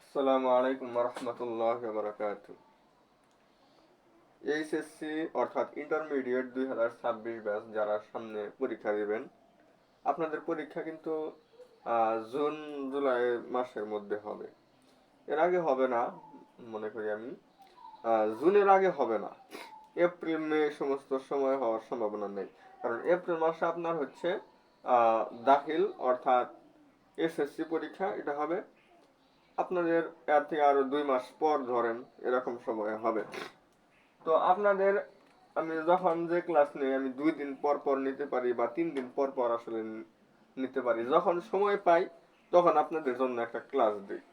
আসসালামু আলাইকুম রহমতুল্লাহ বারাকাতু। এইচএসসি অর্থাৎ ইন্টারমিডিয়েট 2026 ব্যাচ যারা সামনে পরীক্ষা দিবেন, আপনাদের পরীক্ষা কিন্তু জুন জুলাই মাসের মধ্যে হবে। এর আগে হবে না, মনে করি আমি। জুনের আগে হবে না, এপ্রিল মে সমস্ত সময় হওয়ার সম্ভাবনা নেই। কারণ এপ্রিল মাসে আপনার হচ্ছে দাখিল অর্থাৎ এসএসসি পরীক্ষা, এটা হবে আপনাদের এর থেকে আরো 2 মাস পর ধরেন, এরকম সময় হবে। তো আপনাদের আমি যখন যে ক্লাস নেই আমি 2 দিন পর পর নিতে পারি বা 3 দিন পর পর আসলে নিতে পারি, যখন সময় পাই তখন আপনাদের জন্য একটা ক্লাস দিই।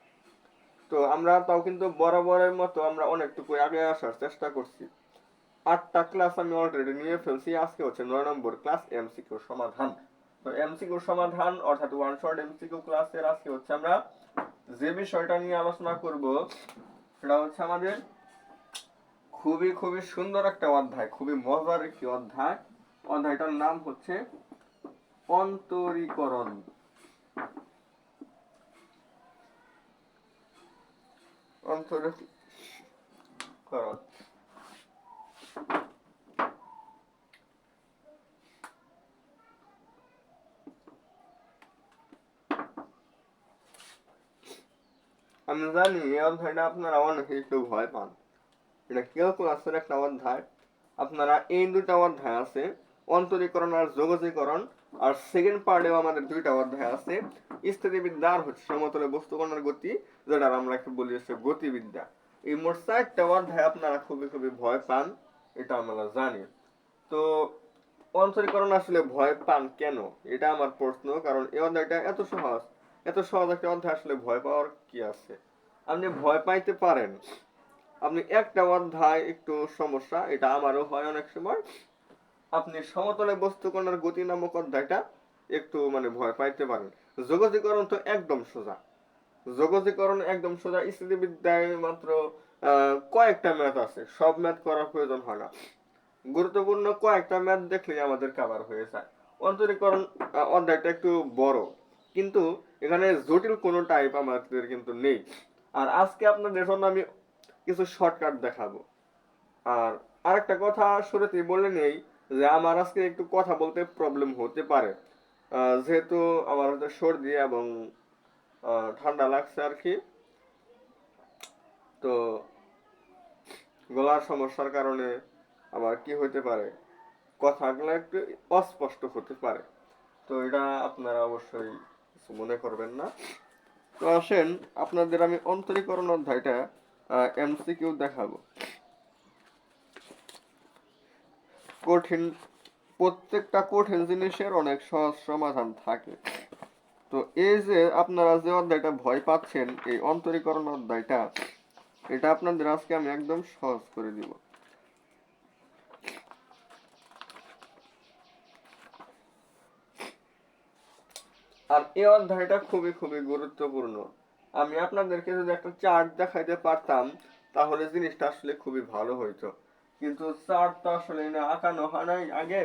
তো আমরা তাও কিন্তু বরাবরের মতো আমরা অনেকটুকু আগে আসার চেষ্টা করছি। 8টা ক্লাস আমি অলরেডি নিয়ে ফেলছি, আজকে হচ্ছে 9 নম্বর ক্লাস এমসিকিউ সমাধান। তো এমসিকিউ সমাধান অর্থাৎ ওয়ান শর্ট এমসিকিউ ক্লাসের আজকে হচ্ছে আমরা যে বিষয়টা নিয়ে আলোচনা করব সেটা হচ্ছে আমাদের খুবই খুবই সুন্দর একটা অধ্যায়, খুবই মজার একটি অধ্যায়। অধ্যায়টার নাম হচ্ছে অন্তরীকরণ। অন্তরীকরণ আমি জানি এই অধ্যায়টা আপনারা অনেকে একটু ভয় পান। এটা ক্যালকুলাসের একটা অধ্যায়। আপনারা এই দুটা অধ্যায় আছে, অন্তরীকরণ আর যোগজীকরণ। আর সেকেন্ড পার্টেও আমাদের 2টা অধ্যায় আছে, স্থিতিবিদ্যা আর হচ্ছে সমতলে বস্তুকণার গতি, যেটা আমরা একটু বলি হচ্ছে গতিবিদ্যা। এই মোট 4টা অধ্যায় আপনারা খুবই খুবই ভয় পান, এটা আমরা জানি। তো অন্তরীকরণ আসলে ভয় পান কেন, এটা আমার প্রশ্ন। কারণ এই অধ্যায়টা এত সহজ, এত সহজ একটা অধ্যায়, আসলে ভয় পাওয়ার কি আছে? আপনি ভয় পাইতে পারেন, আপনি একটা অধ্যায় একটু সমস্যা, এটা আমারও হয় অনেক সময়। আপনি সমতলে বস্তুকণার গতি নামক অধ্যায়টা একটু মানে ভয় পাইতে পারেন। যোগজীকরণ তো একদম সোজা, যোগজীকরণ একদম সোজা। স্থিতিবিদ্যায় মাত্র কয়েকটা ম্যাথ আছে, সব ম্যাথ করার প্রয়োজন হয় না। গুরুত্বপূর্ণ কয়েকটা ম্যাথ দেখলেই আমাদের কভার হয়ে যায়। অন্তরীকরণ অধ্যায়টা একটু বড়, কিন্তু এখানে জটিল কোনো টাইপ আমাদের কিন্তু নেই। আর আজকে আপনাদের জন্য আমি কিছু শর্টকাট দেখাবো। আর আরেকটা কথা শুরুতেই বলে নেই যে আমার আজকে একটু কথা বলতে প্রবলেম হতে পারে, যেহেতু আমার হচ্ছে সর্দি এবং ঠান্ডা লাগছে আর কি। তো গলার সমস্যার কারণে আবার কি হতে পারে, কথাগুলো একটু অস্পষ্ট হতে পারে। তো এটা আপনারা অবশ্যই কিছু মনে করবেন না। তো আসেন আপনাদের আমি অন্তরীকরণ অধ্যায়টা এমসিকিউ দেখাবো। কঠিন, প্রত্যেকটা কঠিন জিনিসের অনেক সহজ সমাধান থাকে। তো এই যে আপনারা যে অধ্যায়টা ভয় পাচ্ছেন, এই অন্তরীকরণ অধ্যায়টা, এটা আপনাদের আজকে আমি একদম সহজ করে দিব। আর এই অধ্যায়টা খুবই খুবই গুরুত্বপূর্ণ। আমি আপনাদেরকে যদি একটা চার্ট দেখাইতে পারতাম তাহলে জিনিসটা আসলে খুবই ভালো হইতো, কিন্তু চার্ট তো আসলে না আঁকানো হয় নাই আগে,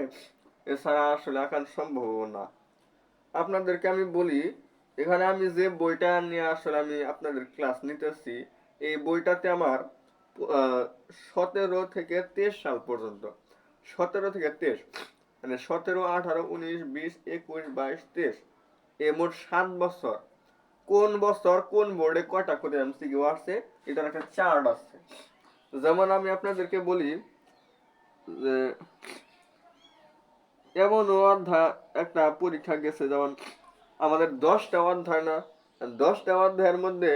এছাড়া আসলে আঁকানো সম্ভব না। আপনাদেরকে আমি বলি, এখানে আমি যে বইটা নিয়ে আসলে আমি আপনাদের ক্লাস নিতেছি, এই বইটাতে আমার 17 থেকে 23 সাল পর্যন্ত, 17 থেকে 23, মানে 17, 18, 19, 20, 21, 22, 23, এই মোট 7 বছর কোন বছর কোন বোর্ডে কয়টা করে এমসিকিউ আসছে এটার একটা চার্ট আছে। যেমন আমি আপনাদেরকে বলি যে এমন অধ্যায় একটা পরীক্ষা গেছে, যেমন আমাদের 10টা অধ্যায় না, 10টা অধ্যায়ের মধ্যে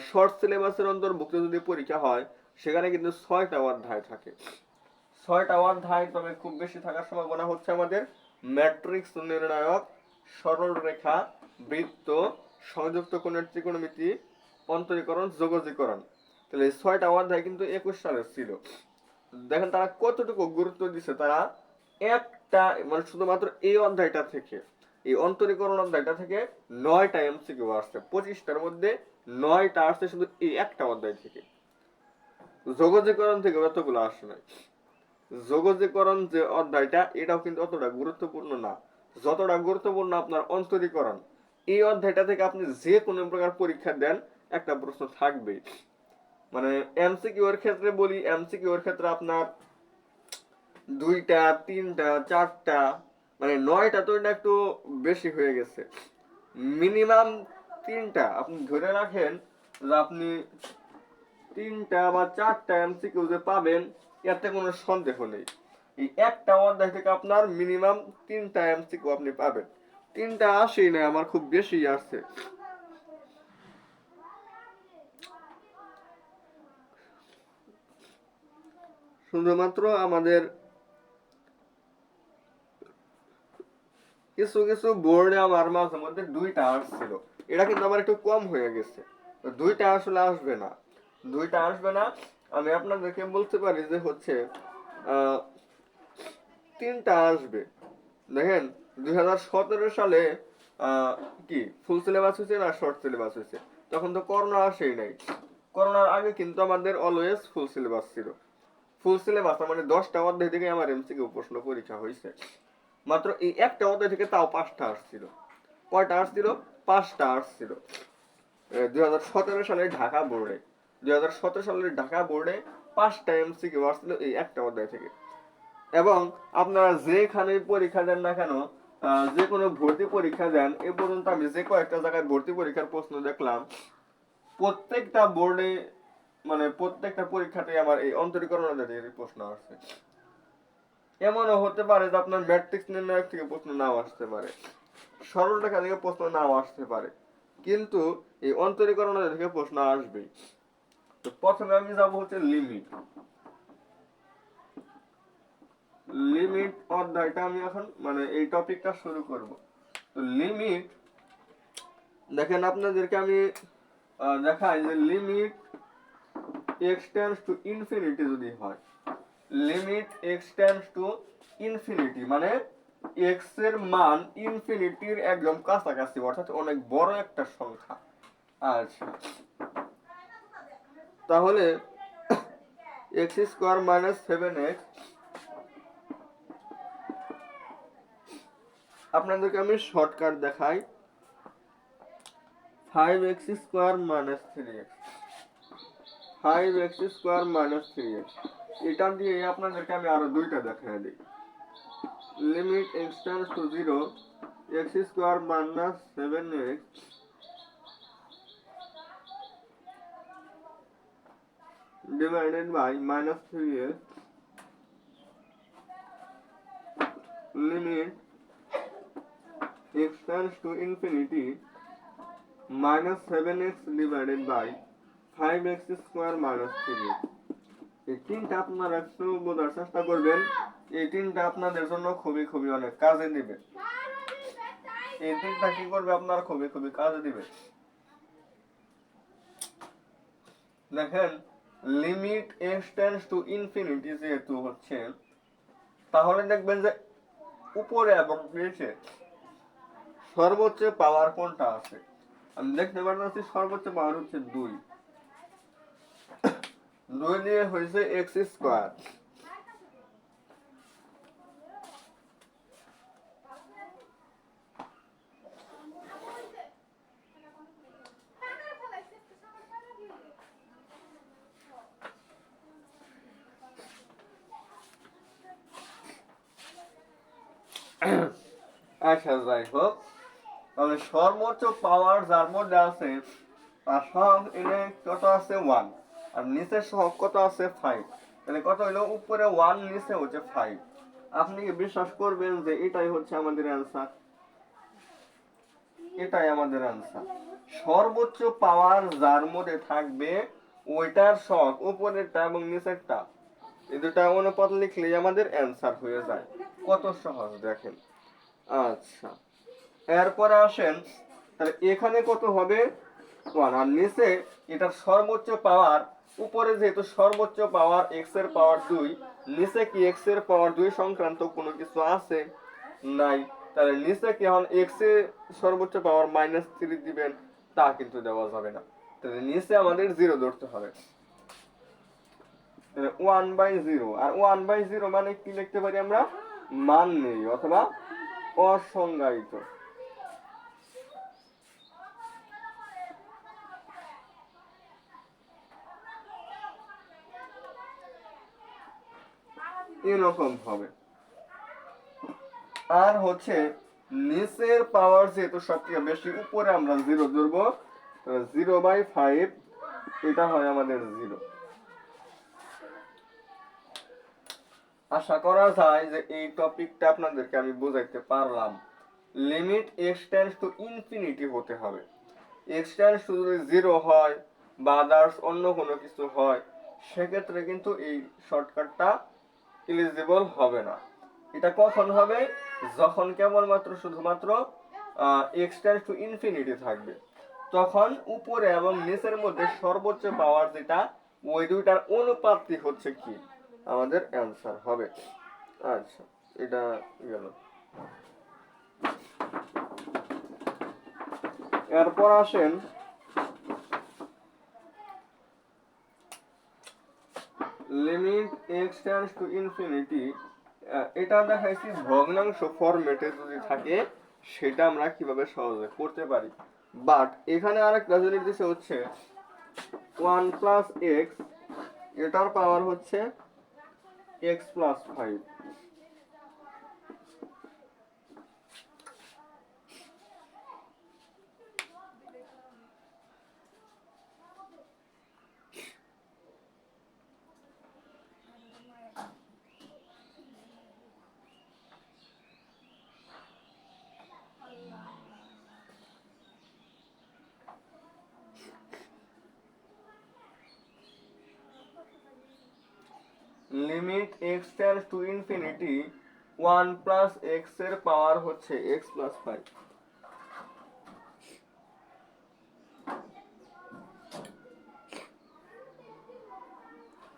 শর্ট সিলেবাসের অন্তর্ভুক্ত যদি পরীক্ষা হয় সেখানে কিন্তু 6টা অধ্যায় থাকে। 6টা অধ্যায়, তবে খুব বেশি থাকার সম্ভাবনা হচ্ছে আমাদের ম্যাট্রিক্স নির্ণায়ক, সরল রেখা, বৃত্ত, সংযুক্ত কোণের ত্রিকোণমিতি, অন্তরীকরণ, যোগজীকরণ। তাহলে এই 6টা অধ্যায় কিন্তু 21 সালের ছিল। দেখেন তারা কতটুকু গুরুত্ব দিচ্ছে, তারা একটা মানে শুধুমাত্র এই অধ্যায়টা থেকে, এই অন্তরীকরণ অধ্যায়টা থেকে 9টা এমসিকিউ আসছে, 25টার মধ্যে 9টা আসছে শুধু এই একটা অধ্যায় থেকে। যোগজীকরণ থেকে অতগুলো আসে নাই। যোগজীকরণ যে অধ্যায়টা, এটাও কিন্তু অতটা গুরুত্বপূর্ণ না যতটা গুরুত্বপূর্ণ আপনার অন্তরীকরণ। এই অধ্যায়টা থেকে আপনি যে কোনো প্রকার পরীক্ষা দেন, একটা প্রশ্ন থাকবে। মানে এমসিকিউ এর ক্ষেত্রে বলি, এমসিকিউ এর ক্ষেত্রে আপনার 2টা 3টা 4টা মানে 9টা তো এটা একটু বেশি হয়ে গেছে। মিনিমাম 3টা আপনি ধরে রাখেন যে আপনি 3টা বা 4টা এমসিকিউ যে পাবেন এতে কোনো সন্দেহ নেই। এই একটা অধ্যায় থেকে আপনার মিনিমাম 3টা এমসিকিউ আপনি পাবেন। 3টা আসেই না, আমার খুব বেশি আসছে। শুধুমাত্র আমাদের কিছু কিছু বোর্ডে আমার মাঝে মধ্যে 2টা আসছিল, এটা কিন্তু আমার একটু কম হয়ে গেছে। 2টা আসলে আসবে না, 2টা আসবে না। আমি আপনাদেরকে বলতে পারি যে হচ্ছে 3টা আসবে। দেখেন 2017 সালে কি ফুল সিলেবাস হয়েছে না শর্ট সিলেবাস হয়েছে? তখন তো করোনা আসেই নাই। করোনার আগে কিন্তু আমাদের অলওয়েজ ফুল সিলেবাস ছিল। ফুল সিলেবাস মানে 10টা অধ্যায় থেকে আমার এমসিকিউ প্রশ্ন পরীক্ষা হয়েছে। মাত্র এই একটা অধ্যায় থেকে তাও 5টা আসছিল। কয়টা আসছিল? 5টা আসছিল 2017 সালে ঢাকা বোর্ডে। 2017 সালের ঢাকা বোর্ডে 5টা এমসিকিউ আসছিল এই একটা অধ্যায় থেকে। এবং আপনারা যেখানে পরীক্ষা দেন না কেন, যে কোনো ভর্তি পরীক্ষা দেন, এ পর্যন্ত আমি যে কয়েকটা জায়গায় ভর্তি পরীক্ষার প্রশ্ন দেখলাম, প্রত্যেকটা বোর্ডে মানে প্রত্যেকটা পরীক্ষাতে আমার এই অন্তরীকরণ অধ্যায় প্রশ্ন আসছে। এমনও হতে পারে যে আপনার ম্যাট্রিক্স নির্ণায়ক থেকে প্রশ্ন নাও আসতে পারে, সরল রেখা থেকে প্রশ্ন নাও আসতে পারে, কিন্তু এই অন্তরীকরণ থেকে প্রশ্ন আসবেই। তো প্রথমে আমি যাবো হচ্ছে লিমিট। লিমিট অধ্যায়টা আমি এখন মানে এই টপিকটা শুরু করব। তো লিমিট দেখেন আপনাদেরকে আমি দেখাই যে limit x tends to infinity যদি হয়, limit x tends to infinity মানে এক্স এর মান ইনফিনিটির একদম কাছাকাছি, অর্থাৎ অনেক বড় একটা সংখ্যা। আচ্ছা, তাহলে এক্স স্কোয়ার মাইনাস 7x, আপনাদেরকে আমি শর্টকাট দেখাই, 5x square minus 3x, 5x square minus 3x, এটা দিয়ে আপনাদেরকে আমি আরো 2টা দেখাই দিই। Limit x tends to 0, x square minus 7x divided by minus 3x, limit x tends to infinity minus 7x divided by 5x square minus 3x। এই তিনটা আপনারা একটু বোঝার চেষ্টা করবেন, এই তিনটা আপনাদের জন্য খুবই খুবই অনেক কাজে দিবে। এই তিনটা কি করবে আপনার খুবই খুবই কাজে দিবে। দেখেন limit x tends to infinity যেহেতু হচ্ছে, তাহলে দেখবেন যে উপরে এবং নিচে সর্বোচ্চ পাওয়ার কোনটা আছে? আমি দেখতে পাচ্ছি সর্বোচ্চ পাওয়ার হচ্ছে 2, 2 দিয়ে হয়েছে এক্স স্কোয়ার। আচ্ছা যাই হোক, তাহলে সর্বোচ্চ পাওয়ার যার মধ্যে আছে তার সহগ এনে কত আছে 1, আর নিচের সহগ কত আছে 5, তাহলে কত হলো উপরে 1 নিচে হচ্ছে 5। আপনি কি বিশ্বাস করবেন যে এটাই হচ্ছে আমাদের অ্যান্সার? এটাই আমাদের অ্যান্সার। সর্বোচ্চ পাওয়ার যার মধ্যে থাকবে ওইটার সহগ উপরেরটা এবং নিচেরটা এই দুটা অনুপাত লিখলেই আমাদের অ্যান্সার হয়ে যায়। কত সহজ দেখেন। আচ্ছা, এরপরে আসেন, তাহলে এখানে কত হবে 1, আর নিচে এটার সর্বোচ্চ পাওয়ার, উপরে যেহেতু সর্বোচ্চ পাওয়ার x এর পাওয়ার 2, নিচে কি x এর পাওয়ার 2 সংক্রান্ত কোনো কিছু আছে? নাই। তাহলে নিচে কি এখন x এর সর্বোচ্চ পাওয়ার -3 দিবেন? তা কিন্তু দেওয়া যাবে না, তাহলে নিচে আমাদের 0 ধরতে হবে। 1/0, আর 1/0 মানে কি লিখতে পারি আমরা? মান নেই অথবা অসংজ্ঞায়িত। এরকম হবে। আর হচ্ছে নিচের পাওয়ার যেহেতু সবথেকে বেশি, উপরে আমরা 0 ধরবো, 0/5 এটা হয় আমাদের 0। আশা করা যায় যে এই টপিকটা আপনাদেরকে আমি বোঝাইতে পারলাম। Limit x tends to infinity হতে হবে। এক্স টেন্ডস টু যদি 0 হয় বা আদার্স অন্য কোনো কিছু হয়, সেক্ষেত্রে কিন্তু এই শর্টকাটটা এলিজিবল হবে না। এটা কখন হবে? যখন কেবলমাত্র শুধুমাত্র এক্স টেন্ডস টু ইনফিনিটি থাকবে, তখন উপরে এবং নিচের মধ্যে সর্বোচ্চ পাওয়ার যেটা, ওই দুইটার অনুপাতটি হচ্ছে কি আমাদের অ্যান্সার হবে। আচ্ছা, এটা গেল। এরপর আসেন limit x tends to infinity. এটা দেখাইছি ভগ্নাংশ ফরম্যাটে যদি থাকে সেটা আমরা কিভাবে সহজে করতে পারি। বাট এখানে আরেকটা জিনিস দিছে হচ্ছে 1 প্লাস এক্স, এটার পাওয়ার হচ্ছে x plus 5। Limit x tends to infinity 1 plus x এর পাওয়ার হচ্ছে এক্স প্লাস 5।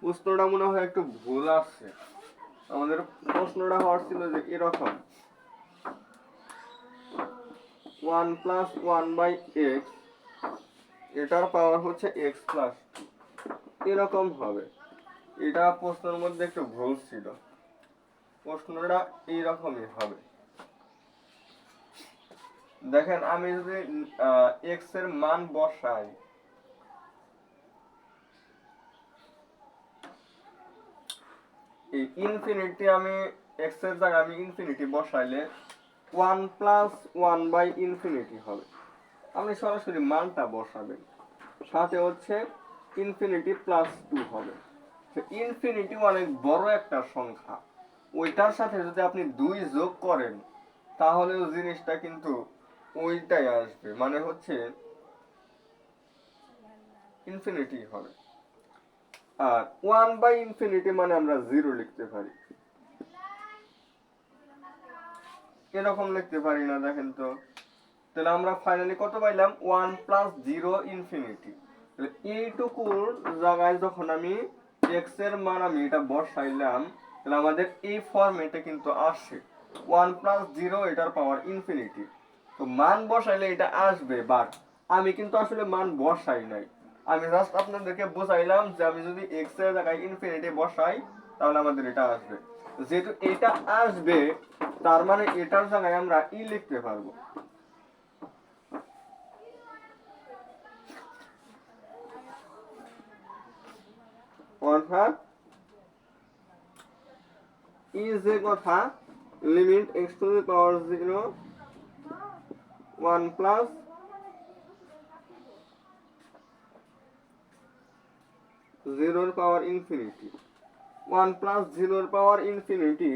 প্রশ্নটা মনে হয় একটু ভুল আসছে। আমাদের প্রশ্নটা হওয়ার ছিল যে এরকম 1 প্লাস 1/x, এটার পাওয়ার হচ্ছে x প্লাস 2, এরকম হবে। এটা প্রশ্নের মধ্যে একটু ভুল ছিল, প্রশ্নটা এইরকমই হবে। দেখেন আমি যদি x এর মান বসাই, এই ইনফিনিটি আমি x এর জায়গায় আমি ইনফিনিটি বসাইলে 1 প্লাস 1/ইনফিনিটি হবে। আপনি সরাসরি মানটা বসাবেন, সাথে হচ্ছে ইনফিনিটি প্লাস 2 হবে। ইনফিনিটি অনেক বড় একটা সংখ্যা, ওইটার সাথে যদি আপনি 2 যোগ করেন তাহলে জিনিসটা কিন্তু ওইটাই আসবে, মানে হচ্ছে ইনফিনিটি হবে। আর 1/ইনফিনিটি মানে আমরা 0 লিখতে পারি, এরকম লিখতে পারি না। দেখেন তো, তাহলে আমরা ফাইনালি কত পাইলাম? 1 প্লাস 0 ইনফিনিটি। এইটুকুর জায়গায় যখন আমি x এর মান আমি এটা বসাইলাম, তাহলে আমাদের এই ফর্মেটে কিন্তু আসে 1 প্লাস 0 এটার পাওয়ার ইনফিনিটি। তো মান বসাইলে এটা আসবে, বাট আমি কিন্তু আসলে মান বসাই নাই। আমি জাস্ট আপনাদেরকে বোঝাইলাম যে আমি যদি x এর জায়গায় ইনফিনিটি বসাই তাহলে আমাদের এটা আসবে। যেহেতু এটা আসবে, তার মানে এটার জায়গায় আমরা ই লিখতে পারবো। অর্থাৎ ই যে কথা, limit x two the power 0 1 plus 0 power infinity, 1 plus 0 power infinity,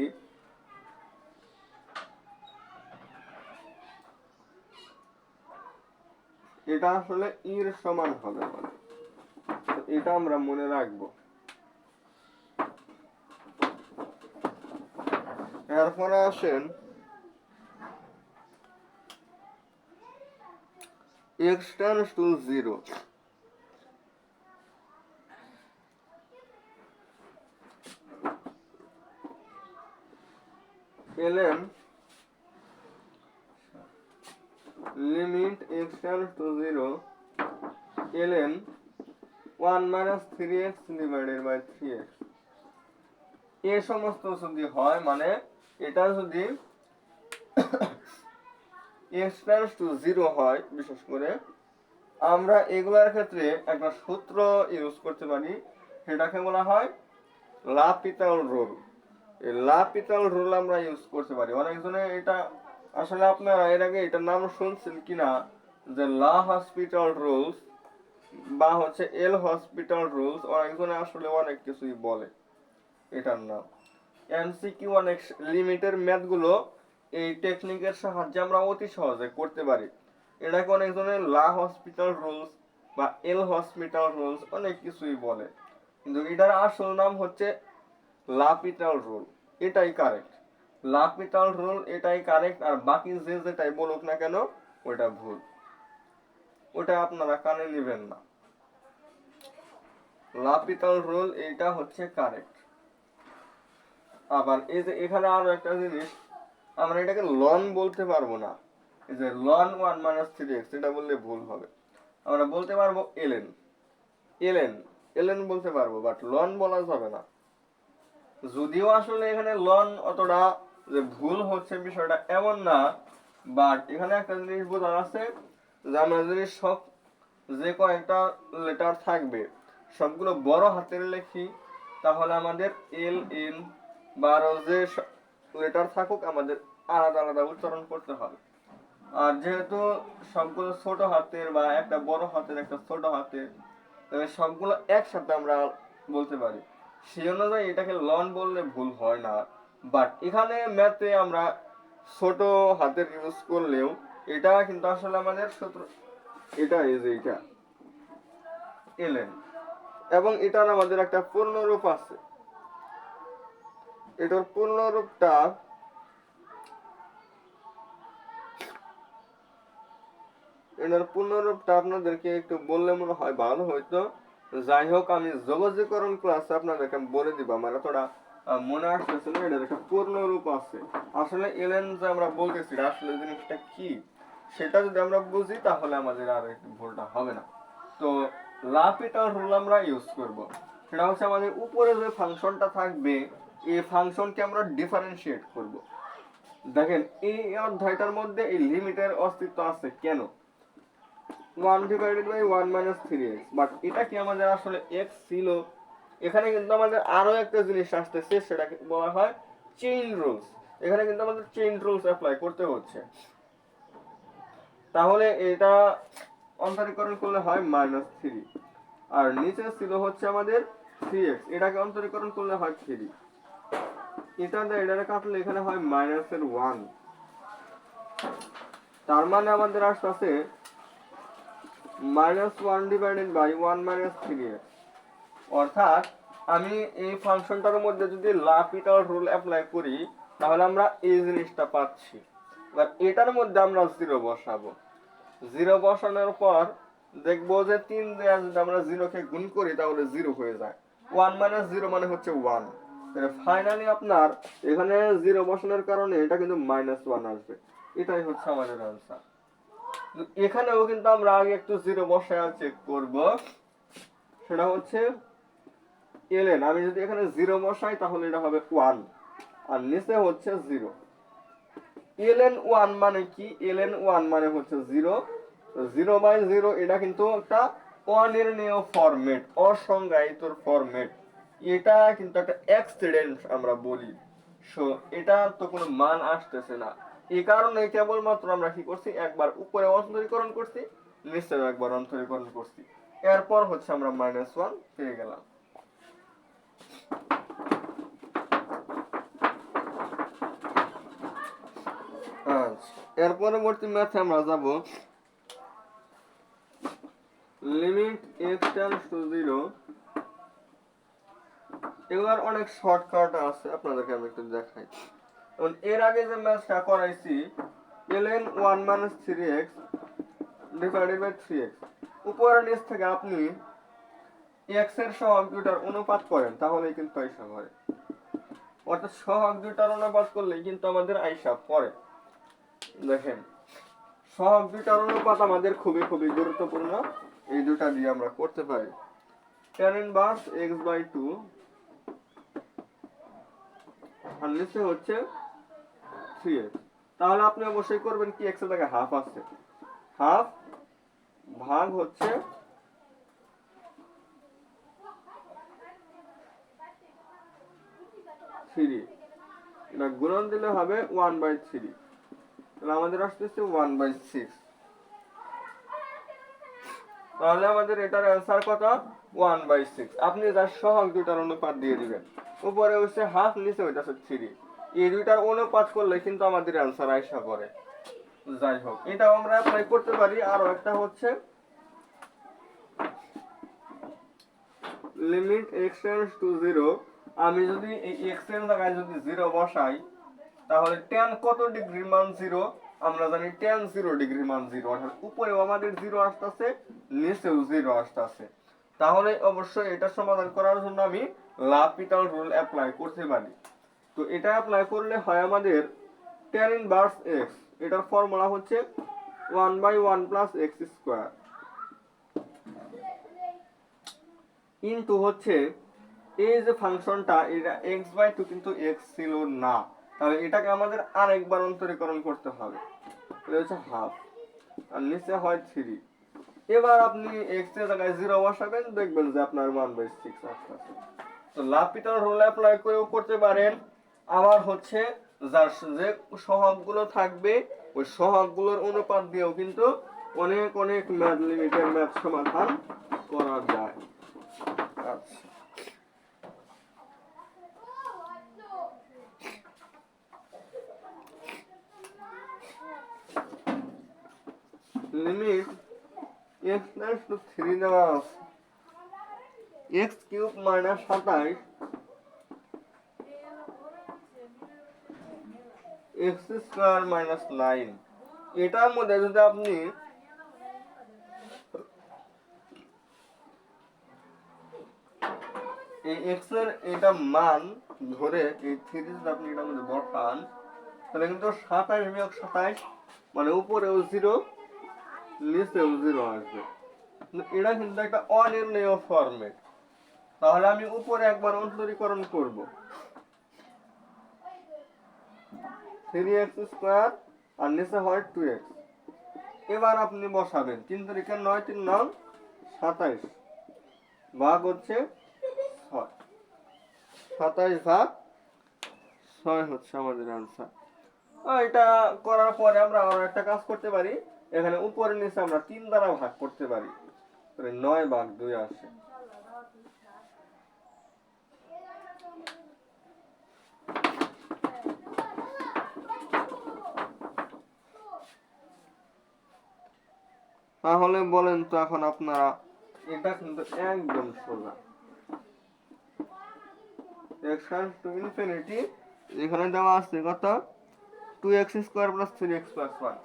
এটা আসলে এর সমান হবে। এটা আমরা মনে রাখবো। এরপরে আসেন x tends to 0, ln limit x tends to 0 ln 1 minus 3x divided by 3x। এই সমস্ত যদি হয়, মানে এটা যদি x tends to 0 হয়, বিশেষ করে আমরা এগুলোর ক্ষেত্রে একটা সূত্র ইউজ করতে পারি, সেটাকে বলা হয় লাপিতাল রুল। এই লাপিতাল রুল আমরা ইউজ করতে পারি। অনেকজনে এটা আসলে আপনারা এর আগে এটার নাম শুনছেন কিনা, যে লা হসপিটাল রুলস বা হচ্ছে এল হসপিটাল রুলস, অনেকজনে আসলে অনেক কিছুই বলে এটার নাম। এমসিকিউ অনেক লিমিটের ম্যাথ গুলো এই টেকনিকের সাহায্যে আমরা অতি সহজে করতে পারি। এটাকে অনেকজনে লা হসপিটাল রুলস বা এল হসপিটাল রুলস অনেক কিছুই বলে, কিন্তু এটার আসল নাম হচ্ছে লাপিতাল রুল। এটাই কারেক্ট, লাপিতাল রুল এটাই কারেক্ট। আর বাকি যে যেটাই বলুক না কেন ওটা ভুল, ওটা আপনারা কানে নেবেন না। লাপিতাল রুল এটা হচ্ছে কারেক্ট। আবার এই যে এখানে আরো একটা জিনিস, আমরা এটাকে লন বলতে পারবো না। এই যে লন 1 - 3x এটা বললে ভুল হবে। আমরা বলতে পারবো এলএন, এলএন এলএন বলতে পারবো, বাট লন বলা যাবে না। যদিও আসলে এখানে লন অতটা যে ভুল হচ্ছে বিষয়টা এমন না, বাট এখানে একটা জিনিস বোঝার আছে, যে আমরা যদি সব যে কয়েকটা লেটার থাকবে সবগুলো বড় হাতের লিখি, তাহলে আমাদের এল এন বা আরো যে লেটার থাকুক আমাদের আলাদা আলাদা উচ্চারণ করতে হবে। আর যেহেতু সবগুলো ছোট হাতের বা একটা বড় হাতের একটা ছোট হাতের, তবে সবগুলো একসাথে আমরা বলতে পারি, সেই অনুযায়ী এটাকে লন বললে ভুল হয় না। বাট এখানে ম্যাথে আমরা ছোট হাতের ইউজ করলেও এটা কিন্তু আসলে আমাদের সূত্র, এটা এই যে এটা এলেন, এবং এটার আমাদের একটা পূর্ণরূপ আছে। এটার পূর্ণরূপটা আপনাদেরকে একটু বললে মনে হয় ভালো হইতো। যাই হোক, আমি যোগাযোগকরণ ক্লাসে আপনাদেরকে বলে দিব, আমার এতটা মনে আসতেছে না। এটার একটা পূর্ণরূপ আছে। আসলে এলেন যে আমরা বলতেছি আসলে জিনিসটা কি সেটা যদি আমরা বুঝি তাহলে আমাদের আর একটু ভুলটা হবে না। তো লাপিতাল রুল আমরা ইউজ করব। সেটা হচ্ছে আমাদের উপরে যে ফাংশনটা থাকবে এই ফাংশনকে আমরা ডিফারেন্সিয়েট করব। দেখেন এই অধ্যায়টার মধ্যে এই লিমিটের অস্তিত্ব আছে কেন, 1/1 - 3x, বাট এটা কি আমাদের আসলে x ছিল? এখানে কিন্তু আমাদের আরো একটা জিনিস আসতেছে, সেটাকে বলা হয় চেইন রুলস। এখানে কিন্তু আমাদের চেইন রুলস অ্যাপ্লাই করতে হচ্ছে। তাহলে এটা অন্তরীকরণ করলে হয় -3, আর নিচে ছিল হচ্ছে আমাদের 3x, এটাকে অন্তরীকরণ করলে হয় 3। এটা এটাকে কাটলে এখানে হয় -1। তার মানে আমাদের আসতেছে -1/1 - 3x। অর্থাৎ আমি এই ফাংশনটার মধ্যে যদি লাপিতাল রুল অ্যাপ্লাই করি তাহলে আমরা এই জিনিসটা পাচ্ছি। এবার এটার মধ্যে আমরা 0 বসাবো। 0 বসানোর পর দেখবো যে 3 দিয়ে যদি আমরা 0 কে গুণ করি তাহলে 0 হয়ে যায়। 1 - 0 মানে হচ্ছে 1। তাহলে ফাইনালি আপনার এখানে 0 বসানোর কারণে এটা কিন্তু -1 আসবে। এটাই হচ্ছে আমাদের আনসার। এখানেও কিন্তু আমরা আগে একটু 0 বসায় চেক করব। সেটা হচ্ছে এলেন, আমি যদি এখানে 0 বসাই তাহলে এটা হবে 1, আর নিচে হচ্ছে 0। এলএন 1 মানে কি? এলএন 1 মানে হচ্ছে 0। 0/0 এটা কিন্তু একটা অনির্ণেয় ফরম্যাট, অসংজ্ঞায়িত ফরম্যাট। এটা কিন্তু একটা অ্যাক্সিডেন্ট আমরা বলি। সো এটা তো কোনো মান আসতেছে না। এই কারণে কেবলমাত্র আমরা কি করছি, একবার উপরে অন্তরীকরণ করছি, নিচেও একবার অন্তরীকরণ করছি, এরপর হচ্ছে আমরা -1 পেয়ে গেলাম। আচ্ছা, এর পরবর্তী ম্যাথে আমরা যাব লিমিট x টেন্ডস টু 0। এগুলোর অনেক শর্টকাট আছে, আপনাদেরকে আমি একটু দেখাই। এবং এর আগে যে ম্যাথটা করাইছি ln 1 - 3x divided by 3x, উপরের নিচ থেকে আপনি x এর সহগ দুটার অনুপাত করেন তাহলেই কিন্তু আইসা পড়ে। অর্থাৎ সহগ দুটার অনুপাত করলেই কিন্তু আমাদের আইসা পড়ে। দেখেন সহগ দুটার অনুপাত আমাদের খুবই খুবই গুরুত্বপূর্ণ। এই দুটা দিয়ে আমরা করতে পারি। tan ইনভার্স x/2 আর নিচে হচ্ছে 3x। তাহলে আপনি অবশ্যই করবেন কি, x এর জায়গায় হাফ আছে, হাফ ভাগ হচ্ছে 3। এটা গুণন দিলে হবে 1/3, তাহলে আমাদের আসতেছে 1/6। তাহলে আমাদের এটার অ্যান্সার কত? 1/6। আপনি যার সহগ দুটার অনুপাত দিয়ে দিবেন, উপরে হচ্ছে হাফ, নিচে ওইটা হচ্ছে 3, এই দুইটার অনুপাত করলে কিন্তু আমাদের অ্যান্সার আইসা করে। যাই হোক, এটাও আমরা অ্যাপ্লাই করতে পারি। আরো একটা হচ্ছে লিমিট x টেন্ডস টু 0। আমি যদি এই x এর জায়গায় যদি 0 বসাই, তাহলে tan কত ডিগ্রির মান 0? আমরা জানি tan 0 ডিগ্রির মান 0, অর্থাৎ উপরেও আমাদের 0 আসতেছে, নিচেও 0 আসতেছে। তাহলে অবশ্যই এটা সমাধান করার জন্য আমি লাপিটাল রুল অ্যাপ্লাই করতে পারি। তো এটা অ্যাপ্লাই করলে হয় আমাদের tan ইনভার্স x, এটার ফর্মুলা হচ্ছে 1/1 প্লাস x স্কয়ার ইনটু হচ্ছে এই যে ফাংশনটা, এটা x/2 কিন্তু x ছিল না, তাহলে এটাকে আমাদের আরেকবার অন্তরীকরণ করতে হবে, এটা হচ্ছে হাফ, আর নিচে হয় 3। এবার আপনি x এর জায়গায় 0 বসাবেন, দেখবেন যে আপনার 1/6 আসছে। তো লাপিটাল রুল অ্যাপ্লাই করেও করতে পারেন, আবার হচ্ছে যার যে সহগগুলো থাকবে ওই সহগগুলোর অনুপাত দিয়েও কিন্তু অনেক অনেক ম্যাথ, লিমিটের ম্যাথ সমাধান করা যায়। আচ্ছা, লিমিট x প্লাস 3 দেওয়া আছে, x cube minus 27 x square minus 9। এটার মধ্যে যদি আপনি এই x এর এটা মান ধরে এই 3 যদি আপনি এটার মধ্যে বসান, তাহলে কিন্তু 27 বিয়োগ 27 মানে উপরেও 0, নিচেও 0 আসবে। এটা কিন্তু একটা অনির্ণেয় ফরম্যাট। তাহলে আমি উপরে একবার অন্তরীকরণ করব, 3x স্কয়ার আর নিচে হয় 2x। এবার আপনি বসাবেন 3 3 9, 3 9 27 ভাগ হচ্ছে 6, 27 ভাগ 6 হচ্ছে আমাদের আনসার। এটা করার পরে আমরা আরো একটা কাজ করতে পারি, এখানে উপরে নিচে আমরা 3 দ্বারা ভাগ করতে পারি, তাহলে 9/2 আসে। তাহলে বলেন তো এখন আপনারা, এটা কিন্তু একদম সোজা, x টু ইনফিনিটি, এখানে দেওয়া আছে কত? 2x square plus 3x plus 1।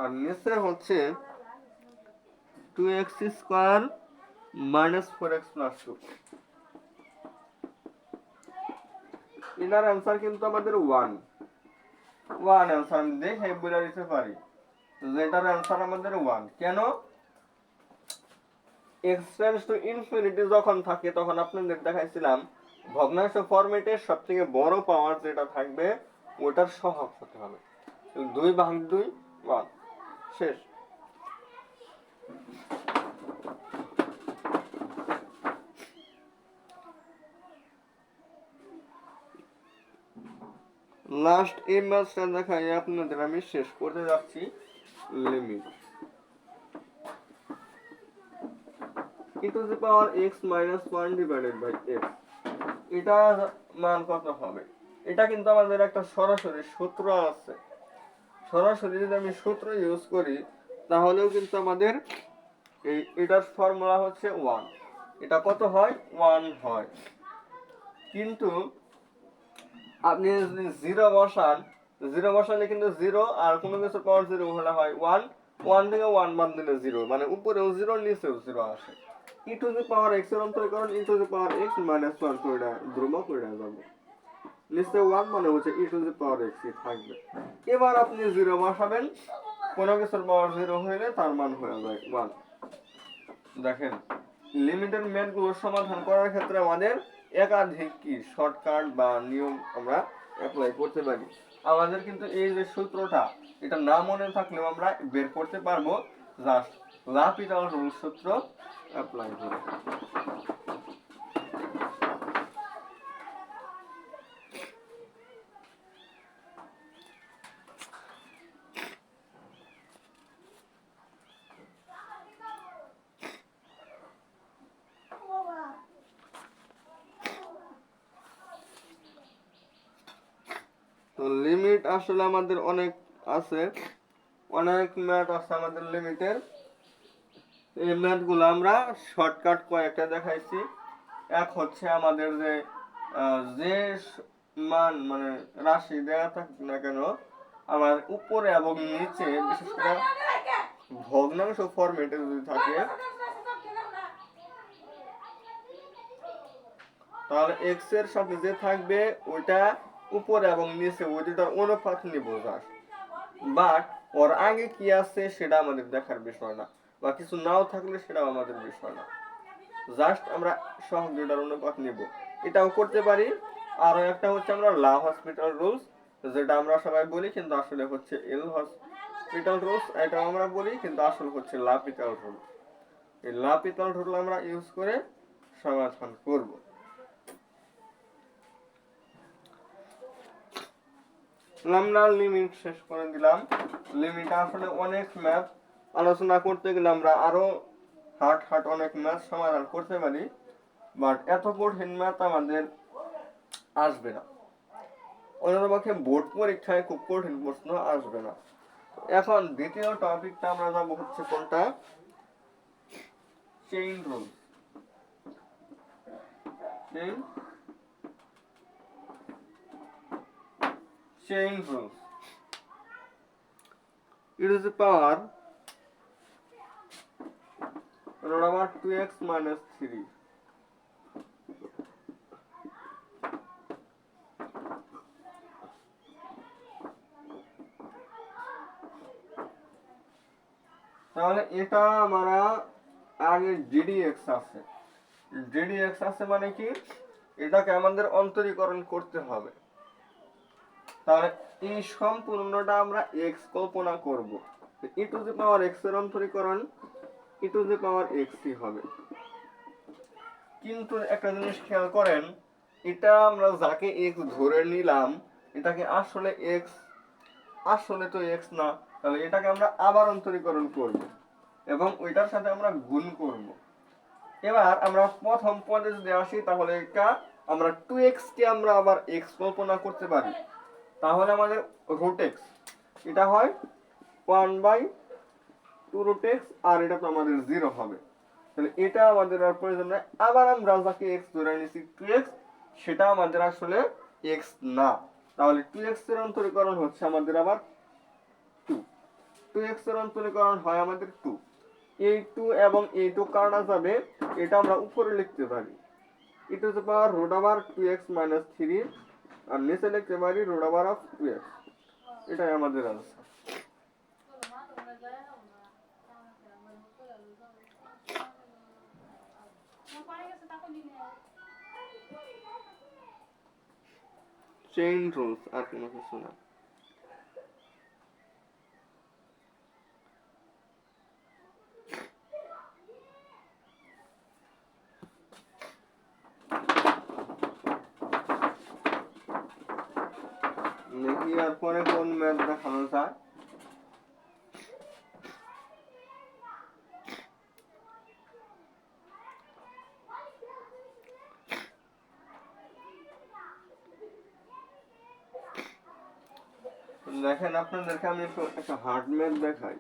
আর নিচে হচ্ছে 2x square minus 4x plus 2। এটার অ্যান্সার কিন্তু আমাদের 1 অ্যান্সার আমি দেখে বলে দিতে পারি, যেটার অ্যান্সার আমাদের 1। কেন? x টেন্ডস টু ইনফিনিটি যখন থাকে তখন আপনাদের দেখাইছিলাম ভগ্নাংশ ফরম্যাটের সবথেকে বড় পাওয়ার যেটা থাকবে ওটার সহগ হতে হবে। 2/2 1 শেষ। লাস্ট এই ম্যাথটা দেখাই আপনাদের আমি শেষ করতে যাচ্ছি। Limit e to the power x minus 1 divided by x, এটা মান কত হবে? এটা কিন্তু আমাদের একটা সরাসরি সূত্র আছে, সরাসরি যদি আমি সূত্র ইউজ করি তাহলেও কিন্তু আমাদের এটার ফর্মুলা হচ্ছে 1। এটা কত হয়? 1 হয়। কিন্তু আপনি যদি 0 বসান, 0 বসালে কিন্তু 0 আর কোনো কিছু পাওয়ার 0 হলে হয় 1, 1 থেকে 1 বাদ দিলে 0, মানে উপরেও 0 নিচেও 0 আসে। e to the power x এর অন্তরীকরণ e to the power x minus 1 করে ধ্রুবক করে যাবে, নিচে 1 মানে হচ্ছে e to the power x থাকবে। এবার আপনি 0 বসাবেন, কোনো কিছুর পাওয়ার 0 হলে তার মান হয়ে যায় 1। দেখেন, লিমিটেড ম্যাথগুলো সমাধান করার ক্ষেত্রে আমাদের একাধিক কি শর্টকাট বা নিয়ম আমরা অ্যাপ্লাই করতে পারি। আমাদের কিন্তু এই যে সূত্রটা, এটা না মনে থাকলেও আমরা বের করতে পারবো, জাস্ট লাপিটাল রুল সূত্র অ্যাপ্লাই করে। আসলে আমাদের অনেক আছে, অনেক ম্যাথ আছে আমাদের লিমিটের। এই ম্যাথগুলো আমরা শর্টকাট কয়েকটা দেখাইছি। এক হচ্ছে আমাদের যে যে মান মানে রাশি দেয়া থাক না কেন, আমার উপরে এবং নিচে বিশেষ করে ভগ্নাংশ ফরম্যাটে যদি থাকে, তাহলে এক্স এর সাথে যে থাকবে ওইটা উপরে এবং নিচে ওই দুটার অনুপাত নিব জাস্ট। বাট ওর আগে কি আছে সেটা আমাদের দেখার বিষয় না, বা কিছু নাও থাকলে সেটাও আমাদের বিষয় না, জাস্ট আমরা সহগ দুটার অনুপাত নিব। এটাও করতে পারি। আরো একটা হচ্ছে আমরা লা হসপিটাল রুলস, যেটা আমরা সবাই বলি কিন্তু আসলে হচ্ছে এল হসপিটাল রুলস, এটাও আমরা বলি কিন্তু আসলে হচ্ছে লাপিটাল রুল। এই লাপিটাল রুল আমরা ইউজ করে সমাধান করব। আমরা লিমিট শেষ করে দিলাম। লিমিট আসলে অনেক ম্যাথ আলোচনা করতে গেলে আমরা আরো হার্ড অনেক ম্যাথ সমাধান করতে পারি, বাট এত কঠিন ম্যাথ আমাদের আসবে না। অন্যপক্ষে বোর্ড পরীক্ষায় খুব কঠিন প্রশ্ন আসবে না। এখন দ্বিতীয় টপিকটা আমরা যাবো হচ্ছে কোনটা, chain rule. Chain rule e to the power root over 2x minus 3. তাহলে এটা আমরা আগে ddx আছে, ddx আছে মানে কি, এটাকে আমাদের অন্তরীকরণ করতে হবে। তাহলে এই সম্পূর্ণটা আমরা x কল্পনা করব, e to the power x এর অন্তরীকরণ e to the power x হবে। কিন্তু একটা জিনিস খেয়াল করেন, এটা আমরা যাকে x ধরে নিলাম এটাকে আসলে x, আসলে তো x না, তাহলে এটাকে আমরা আবার অন্তরীকরণ করব এবং ওইটার সাথে আমরা গুণ করব। এবার আমরা প্রথম পদে যদি আসি, তাহলে এটা আমরা 2x কে আমরা আবার x কল্পনা করতে পারি, তাহলে আমাদের রুট x এটা হয় 1/2 রুট x, আর এটা তো আমাদের 0 হবে। তাহলে এটা আমাদের আর প্রয়োজন নাই। আবার আমরা যাকে x ধরে নিছি 2x, সেটা আমাদের আসলে x না, তাহলে 2x এর অন্তরীকরণ হচ্ছে আমাদের আবার 2, 2x এর অন্তরীকরণ হয় আমাদের 2। এই 2 এবং এই 2 কাটা যাবে, এটা আমরা উপরে লিখতে পারি e to the power root over 2x minus 3, আর নিচে লিখতে পারি root over of 2x। এটাই আমাদের আনসার। চেইন রুলস, আর কোনো কিছু না। দেখি আর পরে কোন ম্যাথ দেখানো যায়। দেখেন আপনাদেরকে আমি একটা হার্ড ম্যাথ দেখাই।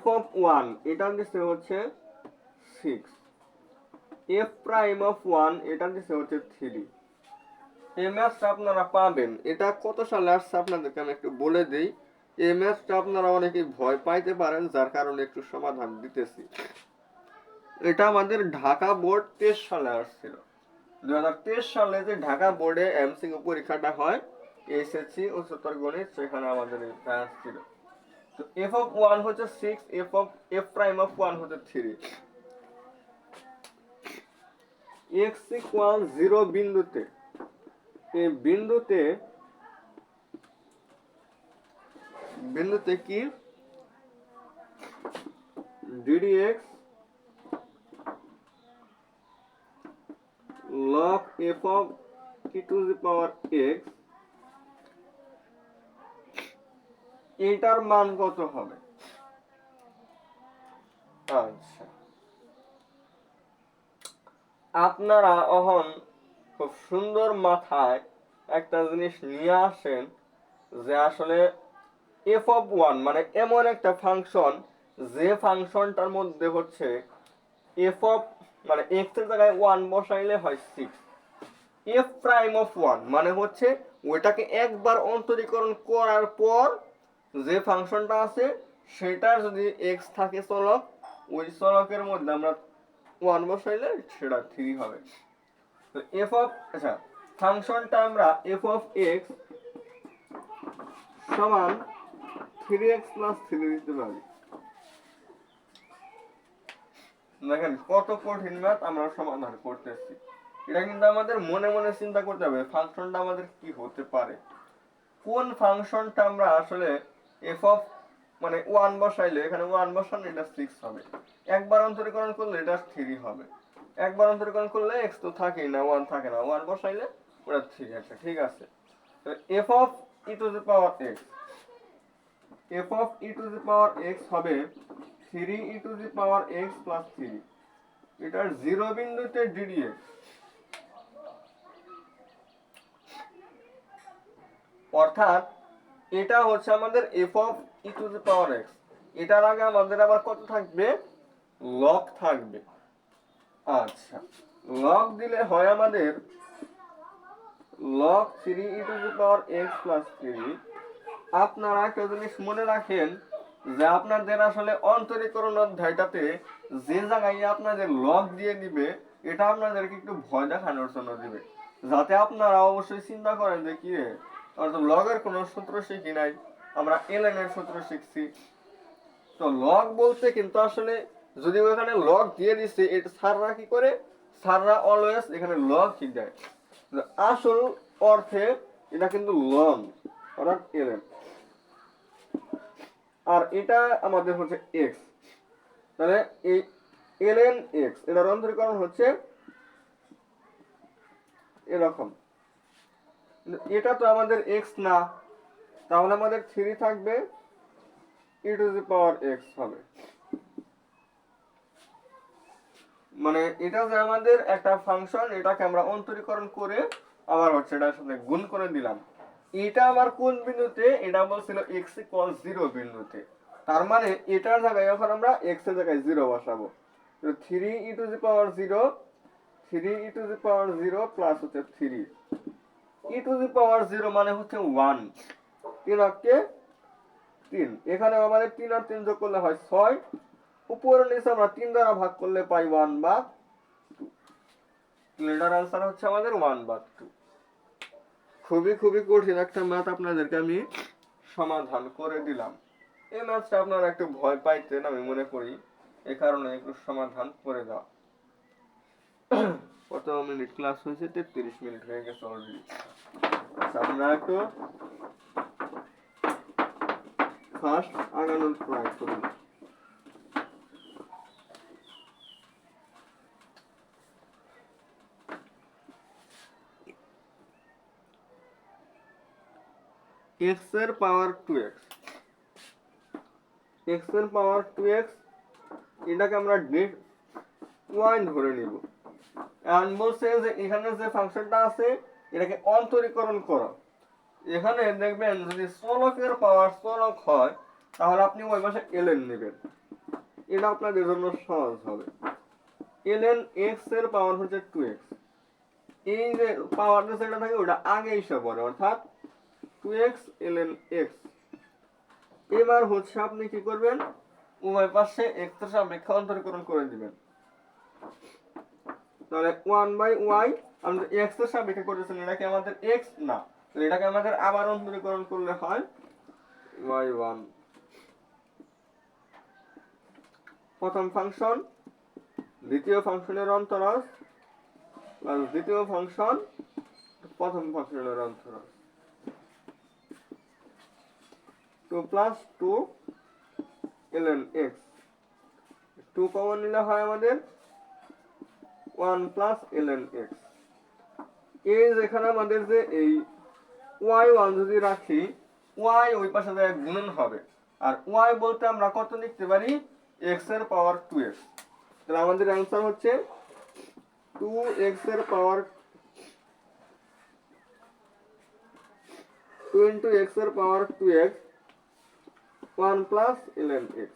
f of 1 এটা দিচ্ছে হচ্ছে 6, f prime of 1 এটা দিচ্ছে হচ্ছে 3। এই ম্যাথটা আপনারা পাবেন, এটা কত সালে আসছে আপনাদেরকে আমি একটু বলে দেই। এই ম্যাথটা আপনারা অনেকেই ভয় পাইতে পারেন, যার কারণে একটু সমাধান দিতেছি। এটা আমাদের ঢাকা বোর্ড 23 সালে আসছিল। 2023 সালে যে ঢাকা বোর্ডে এমসিকিউ পরীক্ষাটা হয়, এসএসসি উচ্চতর গণিত, সেখানে আমাদের এটা আসছিল। তো f of 1 হচ্ছে 6, f prime of 1 হচ্ছে 3। x equal 0 বিন্দুতে, এই বিন্দুতে কি ddx log f of e to the power x, এটার মান কত হবে? আচ্ছা, আপনারা এখন খুব সুন্দর মাথায় একটা জিনিস নিয়ে আসেন, যে আসলে এফ অফ ওয়ান মানে এমন একটা ফাংশন যে ফাংশনটার মধ্যে হচ্ছে এফ অফ মানে এক্স এর জায়গায় ওয়ান বসাইলে হয় six. F prime of one মানে হচ্ছে ওইটাকে একবার অন্তরীকরণ করার পর যে ফাংশনটা আছে সেটার যদি এক্স থাকে চলক, ওই চলকের মধ্যে আমরা ওয়ান বসাইলে সেটা থ্রি হবে। তো এফ অফ আচ্ছা ফাংশনটা আমরা এফ অফ এক্স সমান 3x প্লাস 3 দিতে পারি। দেখেন কত কঠিন ম্যাথ আমরা সমাধান করতেছি। এটা কিন্তু আমাদের মনে মনে চিন্তা করতে হবে ফাংশনটা আমাদের কি হতে পারে, কোন ফাংশনটা আমরা আসলে এফ অফ মানে ওয়ান বসাইলে এখানে ওয়ান বসানো এটা সিক্স হবে, একবার অন্তরীকরণ করলে এটা থ্রি হবে, একবার অন্তরীকরণ করলে এক্স তো থাকেই না, ওয়ান থাকে না, ওয়ান বসাইলে ওটা থ্রি আছে। ঠিক আছে, তো f of e to the power x, f of e to the power x হবে three e to the power x plus three. এটার জিরো বিন্দুতে ডিডিএক্স, অর্থাৎ এটা হচ্ছে আমাদের f of e to the power x. এটার আগে আমাদের আবার কত থাকবে, লগ থাকবে। আচ্ছা, লগ দিলে হয় আমাদের log three e to the power x plus three. আপনারা একটা জিনিস মনে রাখেন যে আপনাদের আসলে অন্তরীকরণ অধ্যায়টাতে যে জায়গায় আপনাদের লগ দিয়ে দিবে এটা আপনাদেরকে একটু ভয় দেখানোর জন্য দিবে, যাতে আপনারা অবশ্যই চিন্তা করেন যে কি রে আমরা তো লগের কোনো সূত্র শিখি নাই, আমরা এলএন এর সূত্র শিখছি। তো লগ বলতে কিন্তু আসলে যদি ওখানে লগ দিয়ে দিচ্ছে এটা স্যাররা কি করে, স্যাররা অলওয়েজ এখানে লগ কি দেয়, আসল অর্থে এটা কিন্তু লং অর্থাৎ এলএন, আর এটা আমাদের হচ্ছে এক্স। তাহলে এই এলএন এক্স এটার অন্তরীকরণ হচ্ছে এরকম, এটা তো আমাদের এক্স না, তাহলে আমাদের থ্রি থাকবে ই টু দি পাওয়ার এক্স হবে। মানে এটা যে আমাদের একটা ফাংশন এটাকে আমরা অন্তরীকরণ করে আবার হচ্ছে এটার সাথে গুণ করে দিলাম। এটা আবার কোন বিন্দুতে, এটা বলছিল x ইকুয়াল 0 বিন্দুতে, তার মানে এটার জায়গায় এখন আমরা x এর জায়গায় 0 বসাবো। তো 3 e to the power 0, 3 e to the power 0 plus হচ্ছে 3 ই টু দি পাওয়ার 0 মানে হচ্ছে 1, 3 অক্ষে 3, এখানে আমাদের 3 আর 3 যোগ করলে হয় 6, উপরে নিচে আমরা 3 দ্বারা ভাগ করলে পাই 1/2। এটার आंसर হচ্ছে আমাদের 1/2। খুবই খুবই কঠিন একটা ম্যাথ আপনাদেরকে আমি সমাধান করে দিলাম। এই ম্যাথটা আপনারা একটু ভয় পাইতেন আমি মনে করি, এই কারণে একটু সমাধান করে দাও। কত মিনিট ক্লাস হয়েছে, 33 মিনিট হয়ে গেছে অলরেডি। আচ্ছা, আপনারা একটু ফাস্ট আগানোর ট্রাই করুন। x এর পাওয়ার 2x, x এর পাওয়ার 2x এটাকে আমরা ডেট y ধরে নিব। এখন বলছে যে এখানে যে ফাংশনটা আছে এটাকে অন্তরীকরণ করো। এখানে দেখবেন যদি চলকের পাওয়ার চলক হয় তাহলে আপনি ওই পাশে ln নেবেন, এটা আপনাদের জন্য সহজ হবে। ln x এর পাওয়ার হচ্ছে 2x, এই যে পাওয়ার যেটা থাকে ওটা আগে এসে পড়ে, অর্থাৎ 2x ln x। এবার হচ্ছে আপনি কি করবেন, উভয় পাশে x এর সাপেক্ষে অন্তরীকরণ করে দিবেন। তাহলে 1/y আমরা x এর সাপেক্ষে করেছেন, এটা কি আমাদের x না, তো এটাকে আমাদের আবার অন্তরীকরণ করলে হয় y1। প্রথম ফাংশন দ্বিতীয় ফাংশনের অন্তরজ প্লাস দ্বিতীয় ফাংশন প্রথম ফাংশনের অন্তরজ, 2 প্লাস 2 ln x, 2 কমন নিলে হয় আমাদের 1 প্লাস ln x। এই যেখানে আমাদের যে এই y1 যদি রাখি y ওই পাশে যায় গুণন হবে, আর y বলতে আমরা কত লিখতে পারি, x এর পাওয়ার 2x। তাহলে আমাদের आंसर হচ্ছে 2x এর পাওয়ার 2 into x এর পাওয়ার 2x 1 plus ln x।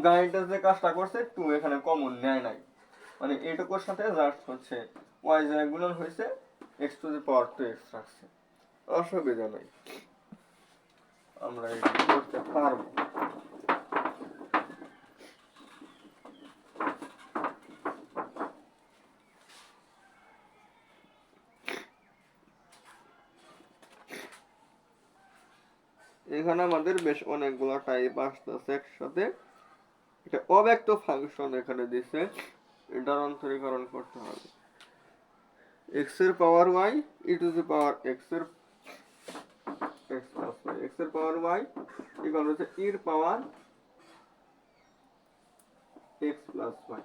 গাড়িটা যে কাজটা করছে 2 এখানে কমন নেয় নাই, মানে এইটুকুর সাথে জাস্ট হচ্ছে y যা গুণন হয়েছে x two the power 2x রাখছে, অসুবিধা নাই, আমরা এটা করতে পারবো। এখানে আমাদের বেশ অনেকগুলো টাইপ আসতেছে একসাথে। এটা অব্যক্ত ফাংশন এখানে দিছে, এটার অন্তরীকরণ করতে হবে। x এর পাওয়ার y e to the power x এর x প্লাস y, x এর পাওয়ার y ইকুয়াল হচ্ছে e এর পাওয়ার x প্লাস y।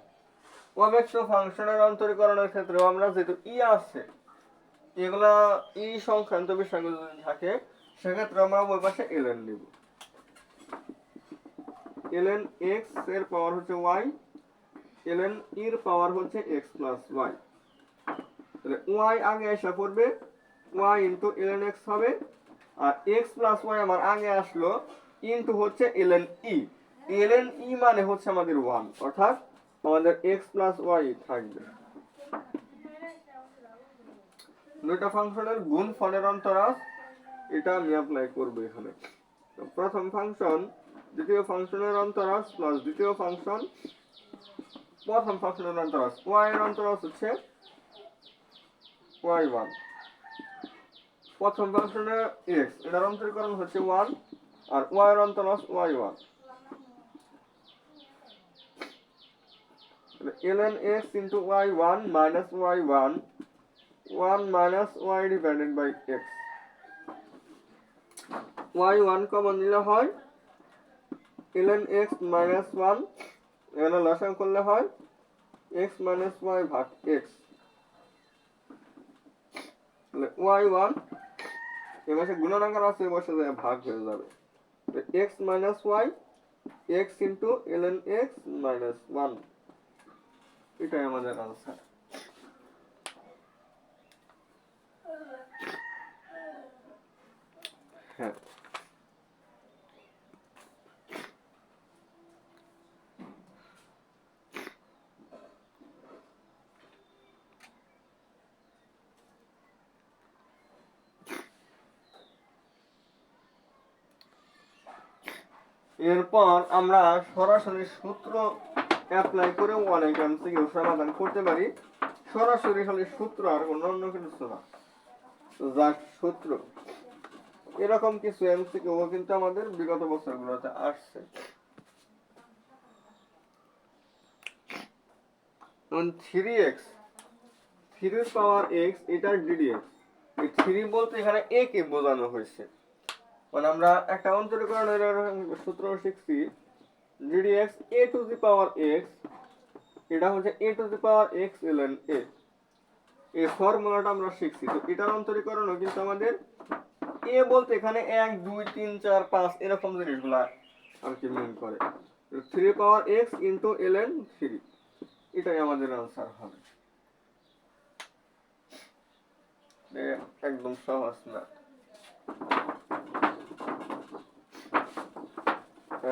অব্যক্ত ফাংশনের অন্তরীকরণের ক্ষেত্রে আমরা যেহেতু ই আছে, এগুলা ই সংক্রান্ত বিষয়গুলো যদি থাকে সেক্ষেত্রে আমরা ওই পাশে ln নিব। ln x এর পাওয়ার হচ্ছে y, ln এর পাওয়ার হচ্ছে x প্লাস y। তাহলে y আগে এসে পড়বে, y ইনটু ln x হবে, আর x প্লাস y আমার আগে আসলো ইনটু হচ্ছে ln e। ln e মানে হচ্ছে আমাদের 1, অর্থাৎ আমাদের x প্লাস y থাকবে। দুইটা ফাংশনের গুণফলের অন্তরাল এটা আমি অ্যাপ্লাই করব এখানে। তো প্রথম ফাংশন দ্বিতীয় ফাংশনের অন্তরাল প্লাস দ্বিতীয় ফাংশন প্রথম ফাংশনের অন্তরাল, y এর অন্তরাল হচ্ছে y1, প্রথম ফাংশনের x এটার অন্তরীকরণ হচ্ছে 1 আর y এর অন্তরাল y1। ln x into y1 minus y1 1 minus y divided by x, y1 common নিলে হয় ln x minus 1, এখানে লসাগু করলে হয় x minus y ভাগ x, তাহলে y1 এই পাশে গুণনাকার আছে এই পাশে ভাগ হয়ে যাবে, x minus y x into ln x minus 1, এটাই আমাদের আনসার। হ্যাঁ, এরপর আমরা সরাসরি সূত্র অ্যাপ্লাই করে অনেক এমসিকিউ সমাধান করতে পারি। সরাসরি খালি সূত্র আর অন্য কিছু না, জাস্ট সূত্র। এরকম কিছু এমসিকিউ কিন্তু আমাদের বিগত বছরগুলোতে আসছে। 3x 3 এর পাওয়ার x এটা ddx, এই 3 বলতে এখানে a কে বোঝানো হয়েছে, মানে আমরা একটা অন্তরীকরণের সূত্র শিখছি ddx a two the power x, এটা হচ্ছে a two the power x ln a, এই ফর্মুলাটা আমরা শিখছি। তো এটার অন্তরীকরণও কিন্তু আমাদের a বলতে এখানে 1 2 3 4 5 এরকম জিনিসগুলা আর কি মিন করে। 3 পাওয়ার x ইনটু ln 3, এটাই আমাদের आंसर হবে। একদম সহজ না।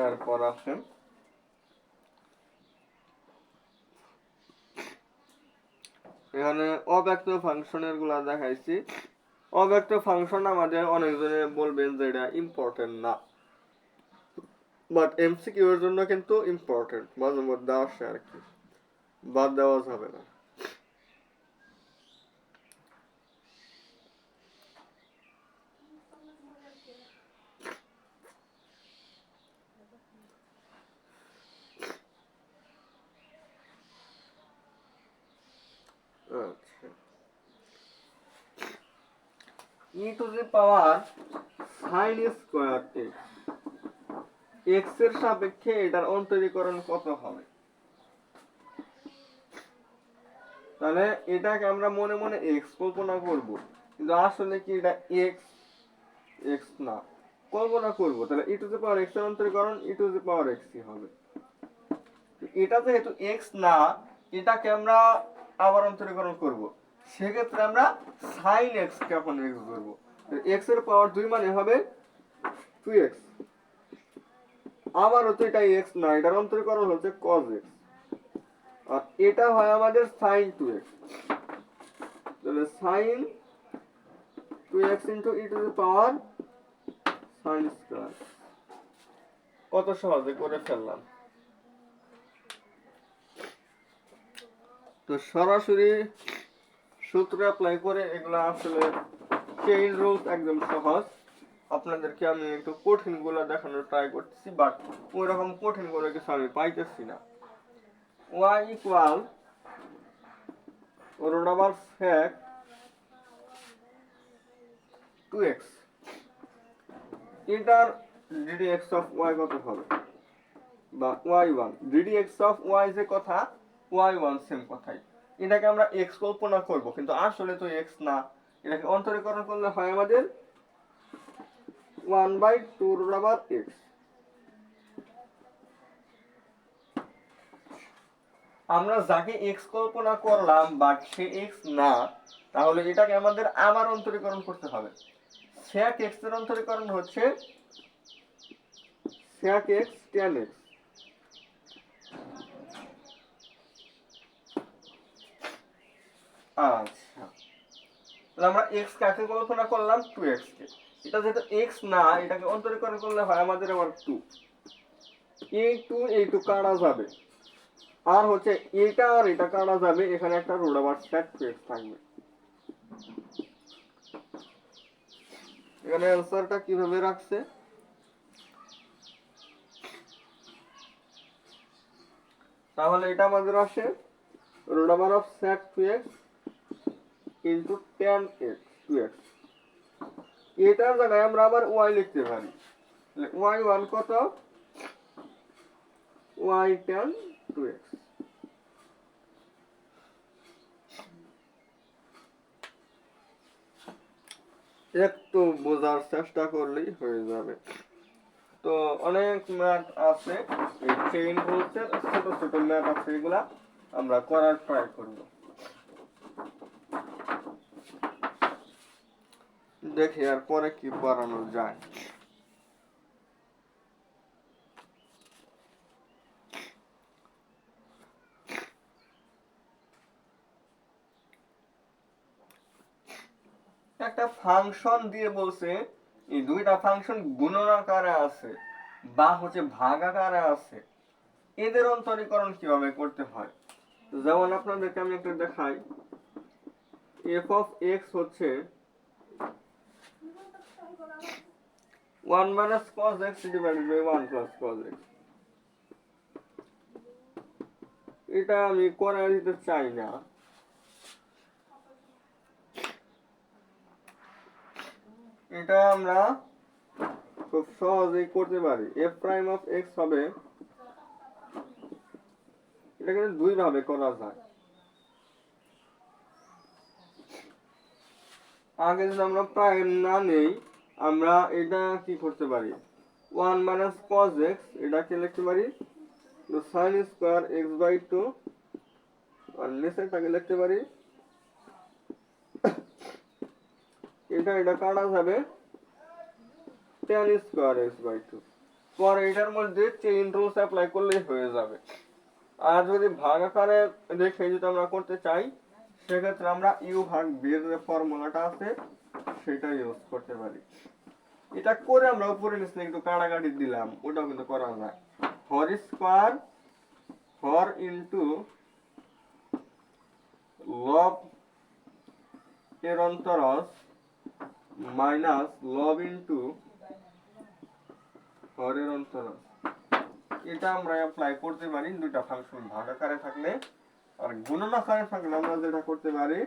এরপর আসেন এখানে অব্যক্ত ফাংশনের গুলা দেখাইছি। অব্যক্ত ফাংশন আমাদের অনেকজনে বলবেন যে এটা ইম্পর্টেন্ট না, বাট এমসিকিউ এর জন্য কিন্তু ইম্পর্টেন্ট, মাঝে মধ্যে আসে আর কি, বাদ দেওয়া যাবে না। e to the power sin square x, x এর সাপেক্ষে এটার অন্তরীকরণ কত হবে? তাহলে এটাকে আমরা মনে মনে x কল্পনা করব, কিন্তু আসলে কি এটা x x না, কল্পনা করব। তাহলে e to the power x এর অন্তরীকরণ e to the power x হবে। এটা যেহেতু এক্স না, এটাকে আমরা আবার অন্তরীকরণ করব, সেক্ষেত্রে আমরা সাইন এক্স কে এখন এক্স ধরবো। এক্স এর পাওয়ার 2 মানে হবে 2x। আবারও তো এটা এক্স না, এটার অন্তরীকরণ হচ্ছে cos x, আর এটা হয় আমাদের sin 2x। তাহলে sin 2x into e to the power sin square. কত সহজে করে ফেললাম। তো সরাসরি সূত্র অ্যাপ্লাই করে এগুলা আসলে চেইন রুলস একদম সহজ। আপনাদেরকে আমি একটু কঠিন গুলো দেখানোর ট্রাই করতেছি, বাট ওই রকম কঠিন করে কিছু আমি পাইতেছি না। y equal root over sec 2x, এটার ddx of y কত হবে, বা y1 ddx of y যে কথা, y1 সেম কথাই। এটাকে আমরা x কল্পনা করব, কিন্তু আসলে তো x না। এটাকে অন্তরীকরণ করলে হয় আমাদের 1/2 root over x। আমরা যাকে x কল্পনা করলাম বাট সে x না, তাহলে এটাকে আমাদের আবার অন্তরীকরণ করতে হবে। sec x এর অন্তরীকরণ হচ্ছে sec x tan x। আচ্ছা, তাহলে আমরা x কাকে কল্পনা করলাম, 2x কে। এটা যেহেতু x না, এটাকে অন্তরীকরণ করলে হয় আমাদের আবার 2। এই 2 কাটা যাবে, আর হচ্ছে এটা আর এটা কাটা যাবে, এখানে একটা রুট ওভার sec 2x থাকবে। এখানে অ্যানসারটা কিভাবে রাখছে, তাহলে এটা আমাদের আসে root over of sec 2x into tan x 2x। এটার জায়গায় আমরা আবার y লিখতে পারি, y1 কত, y tan 2x। একটু বোঝার চেষ্টা করলেই হয়ে যাবে। তো অনেক ম্যাথ আছে, এই চেইন রুলসের ছোট ছোট ম্যাথ আছে, এগুলা আমরা করার ট্রাই করব। দেখি আর পরে কি পড়ানো যায়। একটা ফাংশন দিয়ে বলছে এই দুইটা ফাংশন গুণনাকারে আছে বা হচ্ছে ভাগাকারে আছে, এদের অন্তরীকরণ কিভাবে করতে হয়। যেমন আপনাদেরকে আমি একটা দেখাই, f of x হচ্ছে 1 minus cos x divided by 1 plus cos x। এটা আমি করে দিতে চাই না, এটা আমরা খুব সহজেই করতে পারি। f prime of x হবে, এটা কিন্তু দুই ভাবে করা যায়। আগে যদি আমরা প্রাইম না নেই, আমরা এটা কি করতে পারি, 1 minus cos x এটাকে লিখতে পারি sin স্কয়ার x by 2, আর নিচেরটাকে লিখতে পারি এটা কাটা যাবে tan স্কয়ার x by 2। পরে এটার মধ্যে চেইন রুলস অ্যাপ্লাই করলেই হয়ে যাবে। আর যদি ভাগ আকারে দেখে যদি আমরা করতে চাই, সেক্ষেত্রে আমরা u ভাগ b এর যে ফর্মুলাটা আছে সেটা ইউজ করতে পারি। এটা করে আমরা উপরে নিচে একটু কাটাকাটি দিলাম, ওটাও কিন্তু করা যায়। হর স্কয়ার হর ইনটু লব এর অন্তরজ মাইনাস লব ইনটু হরের অন্তরজ, এটা আমরা অ্যাপ্লাই করতে পারি দুইটা ফাংশন ভাগাকারে থাকলে। আর গুণনাকারে থাকলে আমরা যেটা করতে পারি,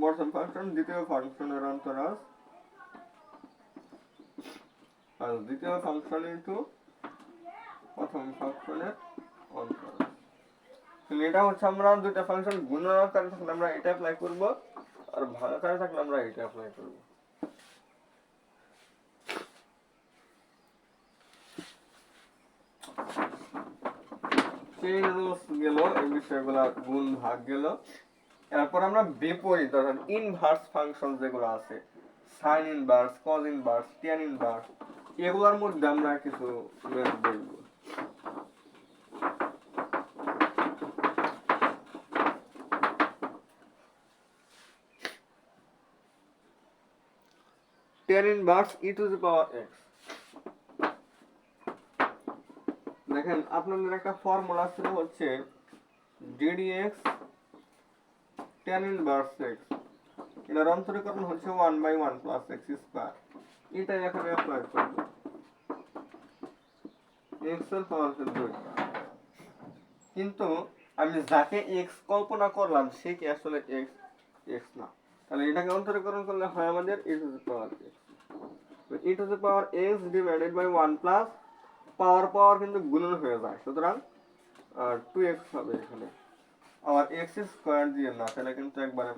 প্রথম ফাংশন দ্বিতীয় ফাংশনের অন্তরজ আর দ্বিতীয় ফাংশন ইনটু প্রথম ফাংশনের অন্তরজ। এটা হচ্ছে আমরা দুইটা ফাংশন গুণনাকারে থাকলে আমরা এটা অ্যাপ্লাই করব, আর ভাগাকারে থাকলে আমরা এটা অ্যাপ্লাই করব। চেইন রুলস গেল, এই বিষয়গুলো গুণ ভাগ গেল। এরপর আমরা বিপরীত অর্থাৎ ইনভার্স ফাংশন যেগুলো আছে, sign inverse, cos inverse, tan inverse, এগুলোর মধ্যে আমরা কিছু ম্যাথ দেখব। tan inverse e to the power x। দেখেন আপনাদের একটা ফর্মুলা ছিল হচ্ছে ddx tan ইনভার্স x, এটার অন্তরীকরণ হচ্ছে 1/1 প্লাস x স্কয়ার। এটাই এখানে অ্যাপ্লাই করব, x এর পাওয়ার 2। কিন্তু আমি যাকে x কল্পনা করলাম সে কি আসলে x? x না। তাহলে এটাকে অন্তরীকরণ করলে হয় আমাদের e to the power x। তো e to the power x divided by 1 plus power power কিন্তু গুণন হয়ে যায়, সুতরাং 2x হবে এখানে। আবার x স্কয়ার দিয়ে না, তাহলে কিন্তু একবারে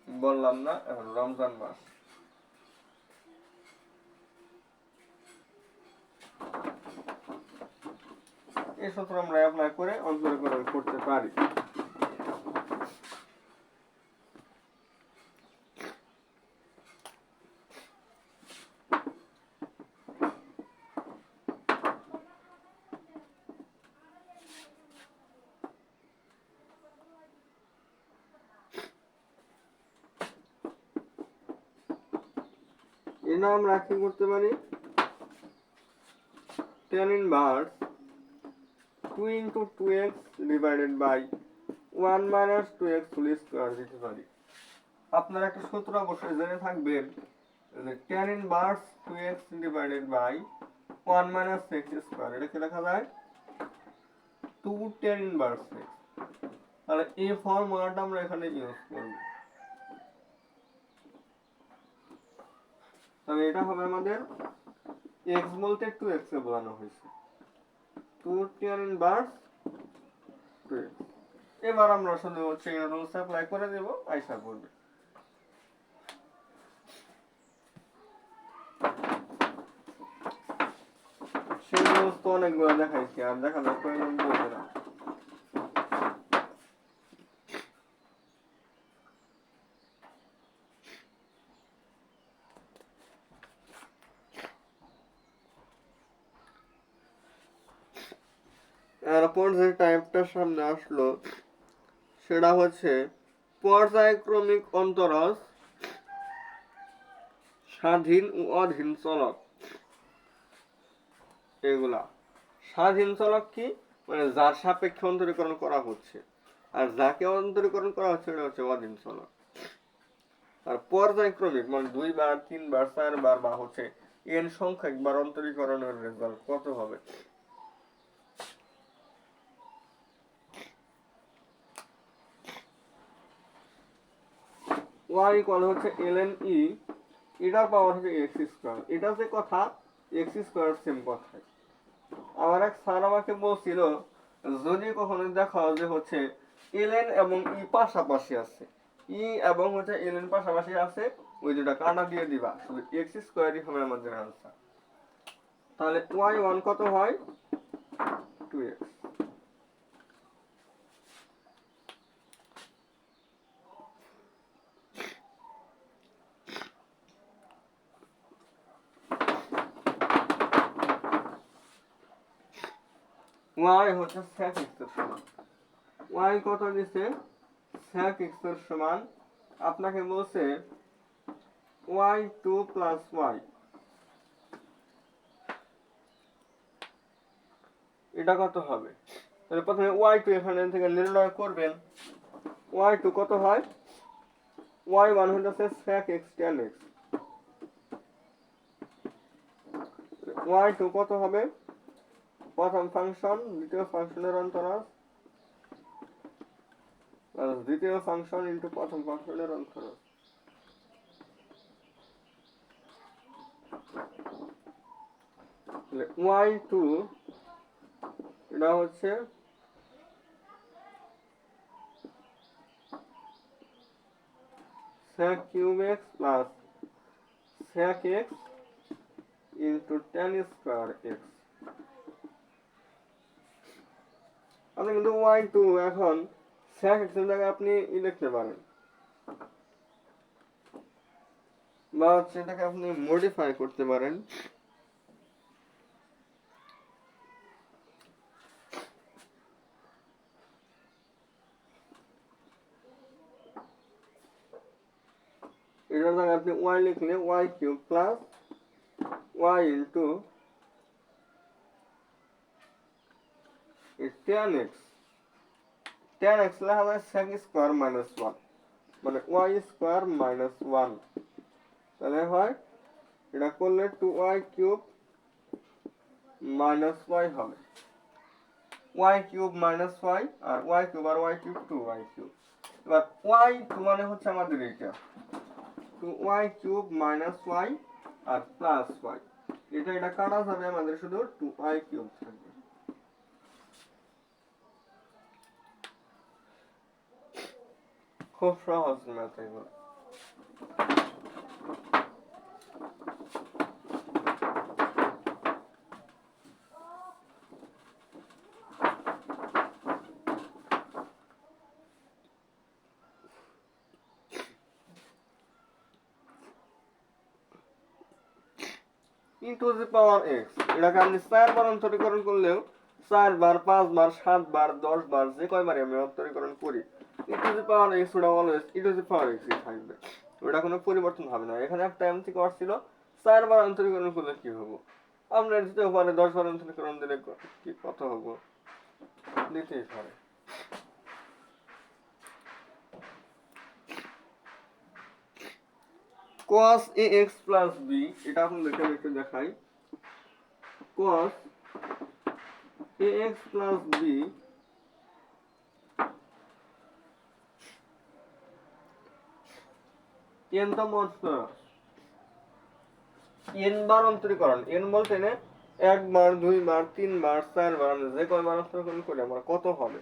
বললাম না। এখন রমজান মাস, এই সূত্র আমরা অ্যাপ্লাই করে অন্তরীকরণ করতে পারি। এটা আমরা কি করতে পারি, tan inverse 2 into 2x divided by 1 minus 2x whole square দিতে পারি। আপনার একটা সূত্র অবশ্যই জেনে থাকবেন যে tan inverse 2x divided by 1 minus x square, এটা কি লেখা যায় 2 tan ইনভার্স x। তাহলে এই ফর্মুলাটা আমরা এখানে ইউজ করব। তাহলে এটা হবে আমাদের x বলতে 2x এ বোঝানো হয়েছে, 2 tan ইনভার্স 2x। এবার আমরা শুধু চেইন রুলস অ্যাপ্লাই করে দেব, আইসা করবে। চেইন রুলস তো অনেকগুলো দেখাইছি, আর দেখানোর প্রয়োজন পড়বে না। এরপর যে টাইপটা সামনে আসলো সেটা হচ্ছে পর্যায়ক্রমিক অন্তরজ স্বাধীন ও অধীন চলক। এগুলা স্বাধীন চলক কি, মানে যার সাপেক্ষে অন্তরীকরণ করা হচ্ছে, আর যাকে অন্তরীকরণ করা হচ্ছে এটা হচ্ছে অধীন চলক। আর পর্যায়ক্রমিক মানে 2 বার 3 বার 4 বার বা হচ্ছে n সংখ্যক বার অন্তরীকরণের রেজাল্ট কত হবে। y ইকুয়াল হচ্ছে ln e, এটার পাওয়ার হচ্ছে x স্কয়ার। এটা যে কথা x স্কয়ার সেম কথাই। আমার এক স্যার আমাকে বলছিল যদি কখনো দেখা যে হচ্ছে ln এবং e পাশাপাশি আছে, e এবং হচ্ছে ln পাশাপাশি আছে, ওই দুটা কাটা দিয়ে দিবা, শুধু x স্কয়ারই হবে আমাদের आंसर। তাহলে y1 কত হয় 2x। y হচ্ছে sec x এর সমান, y কত দিছে sec x এর সমান, আপনাকে বলছে y2 plus y, এটা কত হবে। তাহলে প্রথমে y2 এখানে থেকে নির্ণয় করবেন, y2 কত হয়, y1 হচ্ছে sec x tan x, y2 কত হবে প্রথম ফাংশন দ্বিতীয় ফাংশনের অন্তরাল প্লাস দ্বিতীয় ফাংশন ইনটু প্রথম ফাংশনের অন্তরাল। তাহলে y2 এটা হচ্ছে sec cube x plus sec x into tan square x। আপনি কিন্তু y2 এখন sec x এর জায়গায় আপনি লিখতে পারেন, বা হচ্ছে এটাকে আপনি মডিফাই করতে পারেন। এটার জায়গায় আপনি y লিখলে y3 plus y into tan x, tan x লেখা যায় sec স্কয়ার মাইনাস 1, মানে y স্কয়ার মাইনাস 1, তাহলে হয় এটা করলে 2y কিউব মাইনাস y হবে, y কিউব মাইনাস y, আর y কিউব আর y কিউব 2y কিউব। এবার y মানে হচ্ছে আমাদের এটা 2y কিউব মাইনাস y আর প্লাস y, এটা কাটা যাবে, আমাদের শুধু 2y কিউব থাকবে। খুব সহজ ম্যাথ এগুলো। e to the power x, এটাকে আপনি 4 বার অন্তরীকরণ করলেও 4 বার 5 বার 7 বার 10 বার যে কয়বার আমি অন্তরীকরণ করি e to the power x ওটা always e to the power x ই থাকবে, ওটা কোনো পরিবর্তন হবে না। এখানে একটা এমসিকিউ আসছিল 4 বার অন্তরীকরণ করলে কি হবে, আমরা দিতে পারে 10 বার অন্তরীকরণ দিলে কি কত হবে, দিতেই পারে। cos ax plus b, এটা আপনাদেরকে একটু দেখাই। cos ax plus b n তম অন্তর, n বার অন্তরীকরণ, n বলতে না 1 বার 2 বার 3 বার 4 বার, যে কয়বার অন্তরীকরণ করি আমরা কত হবে,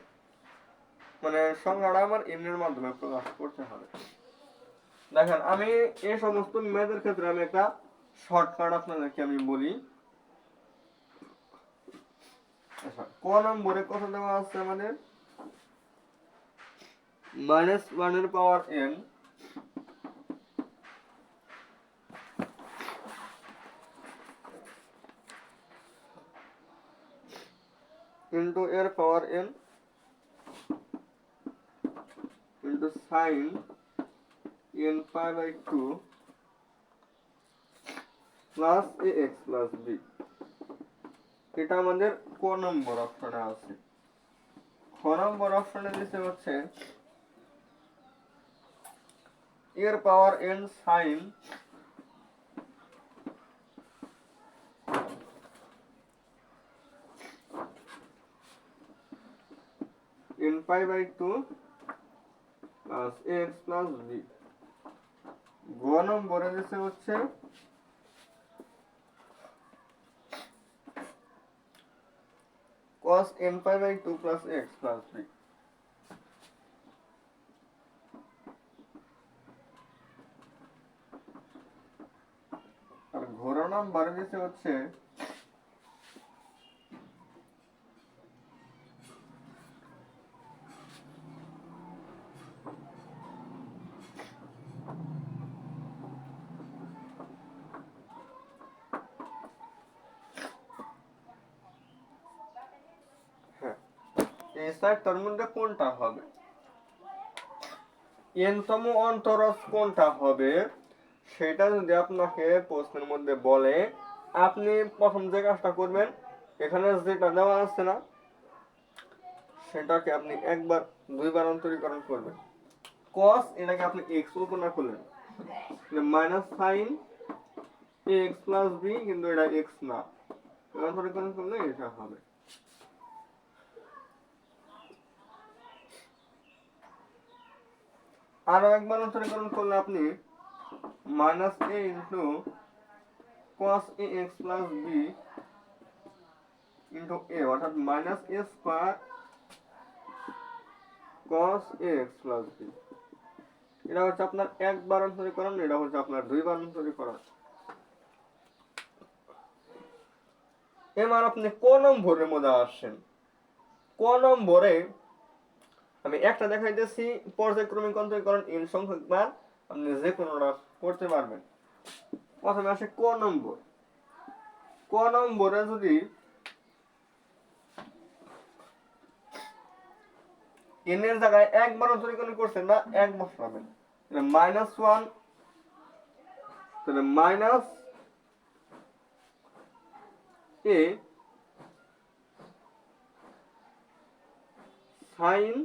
মানে সংখ্যাটা আমার n এর মাধ্যমে প্রকাশ করতে হবে। দেখেন আমি এই সমস্ত ম্যাথের ক্ষেত্রে আমি একটা শর্টকাট আপনাদেরকে আমি বলি। আচ্ছা, ক নম্বরে কত দেওয়া আছে আমাদের, -1 এর পাওয়ার n ইন্টু এর power n into sine n pi by 2 plus ax plus b, এটা আমাদের ক নম্বর অপশনে আছে। খ নম্বর অপশনে দিতে হচ্ছে এর power n sine n pi by 2 plus ax plus b। গ নম্বরে দিতে হচ্ছে cos n pi by 2 plus x plus b। আর ঘোর নাম্বার দিতে হচ্ছে এই চারটার মধ্যে কোনটা হবে, n তম অন্তরজ কোনটা হবে, সেটা যদি আপনাকে প্রশ্নের মধ্যে বলে, আপনি প্রথম যে কাজটা করবেন, এখানে যেটা দেওয়া আছে না সেটাকে আপনি একবার 2 বার অন্তরীকরণ করবেন। cos এটাকে আপনি x কল্পনা করলেন, minus sine x plus b, কিন্তু এটা x না, অন্তরীকরণ করলে এটা হবে। আরো একবার অন্তরীকরণ করলে আপনি minus a into cos ax plus b into a, অর্থাৎ minus a square cos ax plus b, এটা হচ্ছে আপনার একবার অন্তরীকরণ, এটা হচ্ছে আপনার 2 বার অন্তরীকরণ। এবার আপনি কোন নম্বরের মধ্যে আসছেন, ক নম্বরে আমি একটা দেখাইতেছি পর্যায়ক্রমিক অন্তরীকরণ n সংখ্যক বার আপনি যে কোনোটা করতে পারবেন। প্রথমে আসে ক নম্বর। ক নম্বরে যদি n এর জায়গায় একবার অন্তরীকরণ করছেন না, এক বসাবেন, -1, তাহলে মাইনাস a সাইন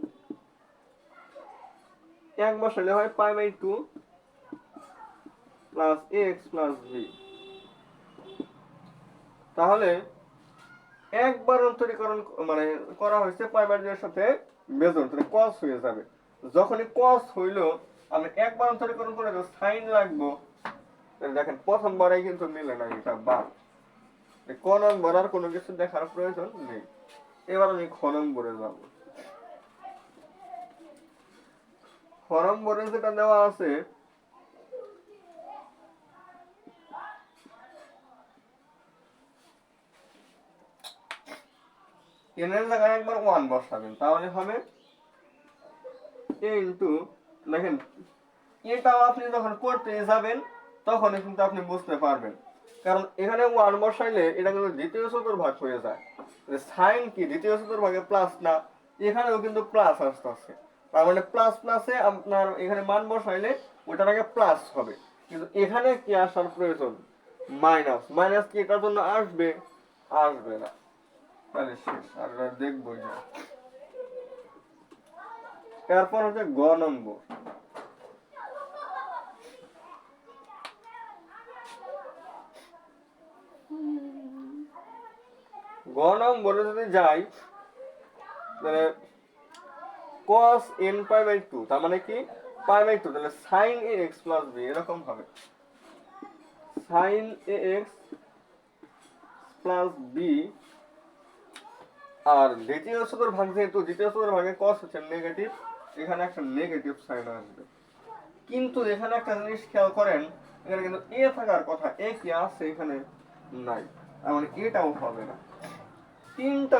এক বসালে হয় π/2 প্লাস x প্লাস b। তাহলে একবার অন্তরীকরণ মানে করা হয়েছে π/2 এর সাথে বেজন, তাহলে cos হয়ে যাবে। যখনই cos হইল আমি একবার অন্তরীকরণ করে সাইন রাখবো, দেখেন প্রথমবারে কিন্তু মিলে না, এটা বাদ। ক নম্বর আর কোনো কিছু দেখার প্রয়োজন নেই। এবার আমি খ নম্বরে যাব। খ নম্বরে যেটা দেওয়া আছে n এর জায়গায় একবার 1 বসাবেন, তাহলে হবে a ইনটু, দেখেন এটাও আপনি যখন করতে যাবেন তখনই কিন্তু আপনি বুঝতে পারবেন, কারণ এখানে 1 বসাইলে এটা কিন্তু দ্বিতীয় চতুর্ভাগ হয়ে যায়। সাইন কি দ্বিতীয় চতুর্ভাগে প্লাস না, এখানেও কিন্তু প্লাস আসতেছে, তার মানে প্লাস প্লাসে আপনার এখানে মান বসাইলে ওটার আগে প্লাস হবে, কিন্তু এখানে কি আসার প্রয়োজন, মাইনাস। মাইনাস কি এটার জন্য আসবে? আসবে না, তাহলে শেষ, আর দেখবো না। এরপর হচ্ছে গ নম্বর। গ নম্বরে যদি যাই তাহলে cos n π/2, তার মানে কি π/2, তাহলে sin ax প্লাস b এরকম হবে, sin ax প্লাস b। আর দ্বিতীয় চতুর্ভাগ যেহেতু দ্বিতীয় চতুর্ভাগে cos হচ্ছে নেগেটিভ, এখানে একটা নেগেটিভ সাইন আসবে। কিন্তু এখানে একটা জিনিস খেয়াল করেন, এখানে কিন্তু a থাকার কথা, a কি আছে এখানে নাই, তার মানে এটাও হবে না। তিনটা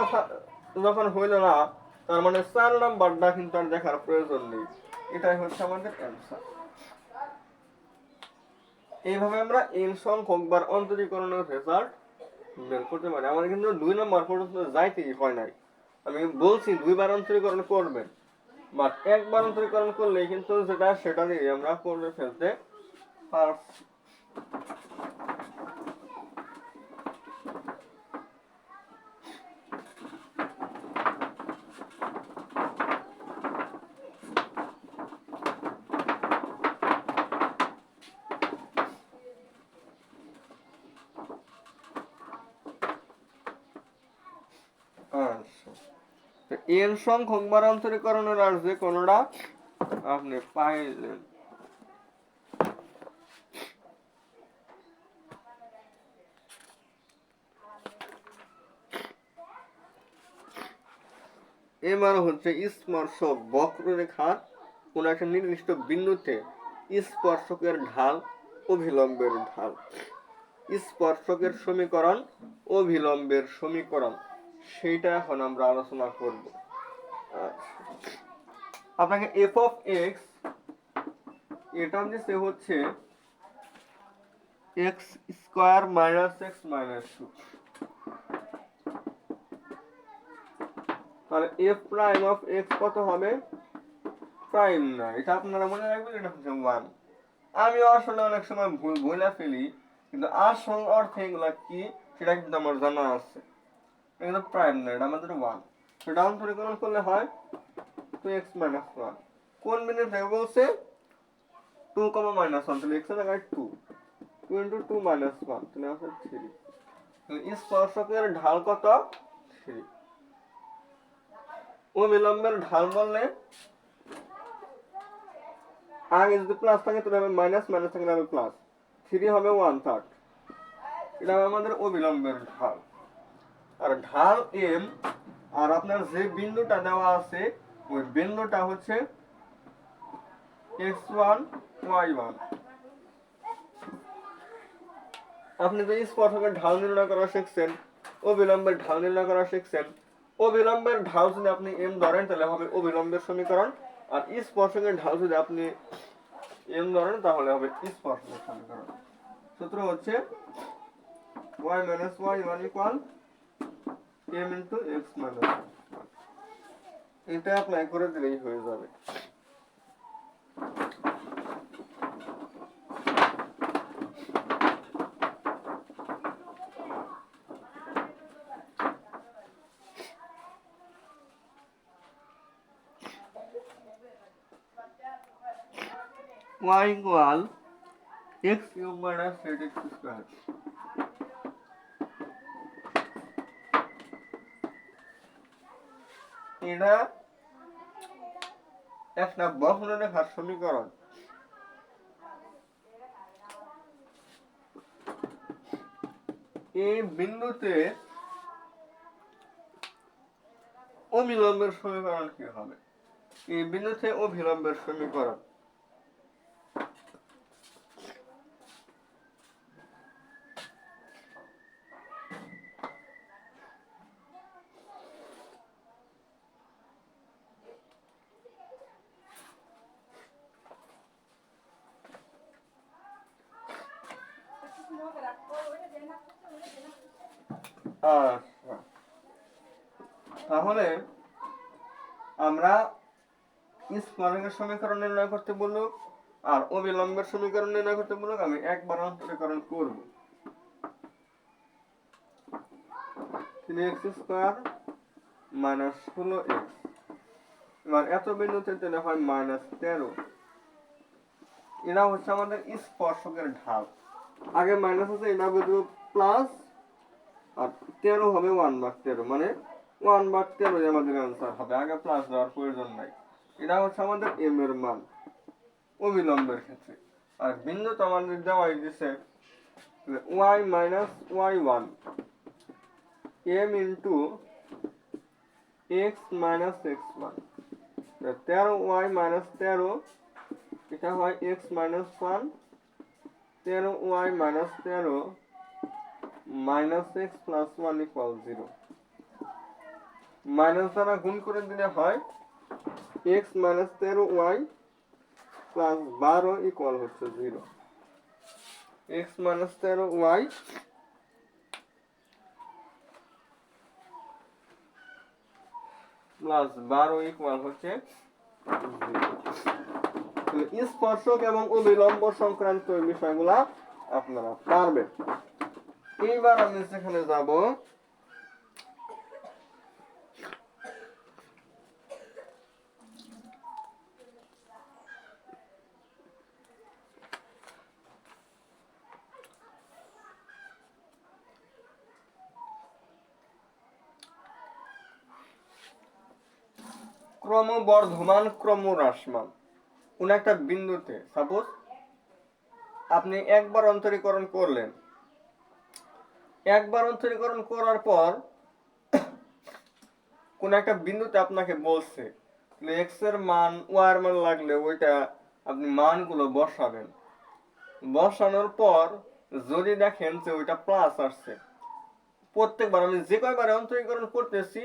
যখন হইল না, তার মানে 4 নাম্বারটা কিন্তু আর দেখার প্রয়োজন নেই। এটাই হচ্ছে আমাদের অ্যান্সার। এইভাবে আমরা n সংখ্যক বার অন্তরীকরণের রেজাল্ট বের করতে পারি। আমাদের কিন্তু 2 নম্বর পর্যন্ত যাইতেই হয় নাই। আমি বলছি 2 বার অন্তরীকরণ করবেন, বাট একবার অন্তরীকরণ করলে কিন্তু সেটা দিয়ে আমরা করে ফেলতে পারছি। n সংখ্যক বার অন্তরীকরণের আর যে কোনটা আপনি পাইলেন। এবার হচ্ছে স্পর্শক বক্ররেখার কোন একটা নির্দিষ্ট বিন্দুতে স্পর্শকের ঢাল অভিলম্বের ঢাল। স্পর্শকের সমীকরণ অভিলম্বের সমীকরণ, সেইটা এখন আমরা আলোচনা করব। আপনাকে f of x এটা দিতে হচ্ছে x square minus x minus 2, তাহলে f প্রাইম অফ x কত হবে? প্রাইম না, এটা আপনারা মনে রাখবেন, এটা হচ্ছে 1। আমি আসলে অনেক সময় ভুল বলে ফেলি, কিন্তু আসল অর্থে এগুলা কি সেটা কিন্তু আমার জানা আছে। এটা প্রাইম না, এটা আমাদের 1। সেটা অন্তরীকরণ করলে হয় 2x minus 1। কোন বিন্দু থেকে বলছে? 2, -1, তাহলে x এর জায়গায় 2, 2 into 2 minus 1, তাহলে আছে 3। স্পর্শকের ঢাল কত? 3। অভিলম্বের ঢাল বললে আগে যদি প্লাস থাকে তাহলে হবে মাইনাস, মাইনাস থাকলে হবে প্লাস, 3 হবে 1/3। এটা আমাদের অভিলম্বের ঢাল। আর ঢাল m, আর আপনার যে বিন্দুটা দেওয়া আছে ওই বিন্দুটা হচ্ছে x1 y1। আপনি তো স্পর্শকের ঢাল নির্ণয় করা শিখছেন, অভিলম্বের ঢাল নির্ণয় করা শিখছেন, অবিলম্বের ঢাল যদি আপনি এম ধরেন তাহলে হবে অবিলম্বের সমীকরণ, আর স্পর্শকের ঢাল যদি আপনি এম ধরেন তাহলে হবে স্পর্শকের সমীকরণ। সূত্র হচ্ছে y minus y1 equal m into x minus y। এটা অ্যাপ্লাই করে দিলেই হয়ে যাবে। y equal x cube minus 8x square। এটা একটা বক্ররেখার সমীকরণ। এই বিন্দুতে অবিলম্বের সমীকরণ কি হবে? এই বিন্দুতে অবিলম্বের সমীকরণ আচ্ছা, তাহলে আমরা স্পর্শকের সমীকরণ নির্ণয় করতে বললো আর অবিলম্বের সমীকরণ নির্ণয় করতে বললো, আমি একবার অন্তরীকরণ করব। 3x স্কয়ার মাইনাস 16x, এবার এত বিন্দুতে দিলে হয় -13। এটা হচ্ছে আমাদের স্পর্শকের ঢাল। আগে মাইনাস আছে, এটা বুঝবো প্লাস, আর 13 হবে 1/13, মানে 1/13 আমাদের অ্যান্সার হবে। আগে প্লাস দেওয়ার প্রয়োজন নাই। এটা হচ্ছে আমাদের এম এর মান অবিলম্বের ক্ষেত্রে। আর বিন্দু তো আমাদের দেওয়াই দিছে y minus y1 m into x minus x1। 13y minus 13, এটা হয় x minus 1, 13y minus 13 minus x plus 1 equal 0। Minus দ্বারা গুণ করে দিলে হয় x minus 13y plus 12 equal হচ্ছে 0। x minus 13y plus 12 equal হচ্ছে 0। স্পর্শক এবং অবিলম্ব সংক্রান্ত বিষয়গুলা আপনারা পারবেন। এইবার আমি সেখানে যাব ক্রমবর্ধমান ক্রমহ্রাসমান। কোন একটা বিন্দুতে সাপোজ আপনি একবার অন্তরীকরণ করলেন, একবার অন্তরীকরণ করার পর কোন একটা বিন্দুতে আপনাকে বলছে এক্স এর মান ওয়াই এর মান লাগলে ওইটা আপনি মানগুলো বসাবেন। বসানোর পর যদি দেখেন যে ওইটা প্লাস আসছে, প্রত্যেকবার আমি যে কয়বার অন্তরীকরণ করতেছি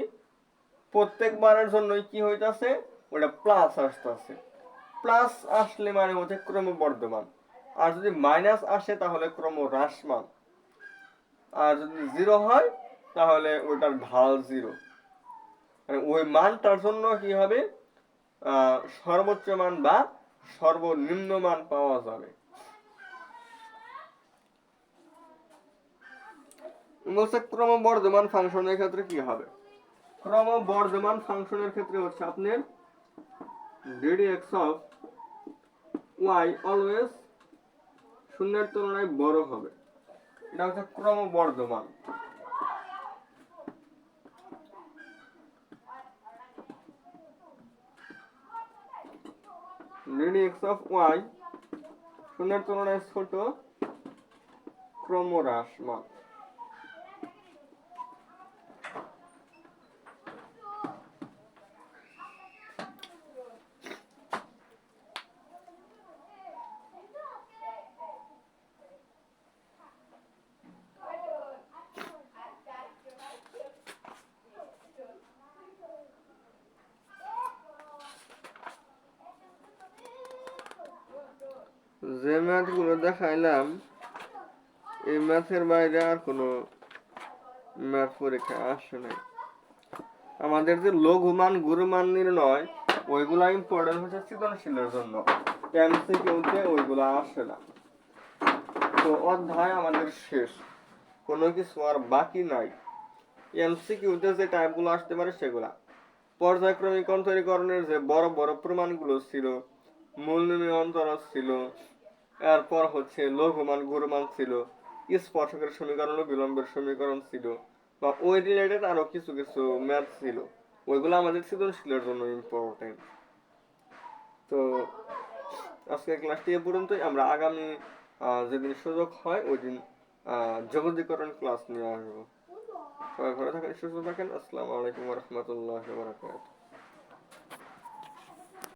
প্রত্যেকবারের জন্যই কি হইতাছে, ওটা প্লাস আসতেছে। প্লাস আসলে মানে হচ্ছে ক্রমবর্ধমান, আর যদি মাইনাস আসে তাহলে ক্রমহ্রাসমান, আর যদি জিরো হয় তাহলে ওটার ঢাল জিরো। মানে ওই মানটার জন্য কি হবে, সর্বোচ্চ মান বা সর্বনিম্ন মান পাওয়া যাবে। বলছে ক্রমবর্ধমান ফাংশনের ক্ষেত্রে কি হবে? ক্রমবর্ধমান ফাংশনের ক্ষেত্রে হচ্ছে আপনার ddx of y অলওয়েজ শূন্যের তুলনায় বড় হবে। এটা হচ্ছে ক্রমবর্ধমান। ddx of y শূন্যের তুলনায় ছোট, ক্রমহ্রাসমান। যে ম্যাথগুলো দেখাইলাম এই ম্যাথের বাইরে আর কোনো ম্যাথ পরীক্ষায় আসে নাই। আমাদের যে লঘুমান গুরুমান নির্ণয় ওইগুলা ইম্পর্টেন্ট হচ্ছে সৃজনশীলের জন্য, এমসিকিউতে ওইগুলা আসে না। তো অধ্যায় আমাদের শেষ, কোনো কিছু আর বাকি নাই। এমসিকিউতে যে টাইপগুলো আসতে পারে সেগুলা পর্যায়ক্রমিক অন্তরীকরণের যে বড় বড় প্রমাণগুলো ছিল, মূল নির্ণয় অন্তরজ ছিল, এরপর হচ্ছে লঘুমান গুরুমান ছিল, স্পর্শকের সমীকরণ ও বিলম্বের সমীকরণ ছিল, বা ওই রিলেটেড আরো কিছু কিছু ম্যাথ ছিল, ওইগুলো আমাদের সৃজনশীলের জন্য ইম্পর্টেন্ট। তো আজকের ক্লাসটি এ পর্যন্তই। আমরা আগামী যেদিন সুযোগ হয় ওই দিন জগতীকরণ ক্লাস নিয়ে আসবো। সবাই ভালো থাকেন, সুস্থ থাকেন। আসসালামু আলাইকুম ওয়া রাহমাতুল্লাহি ওয়া বারাকাতুহু।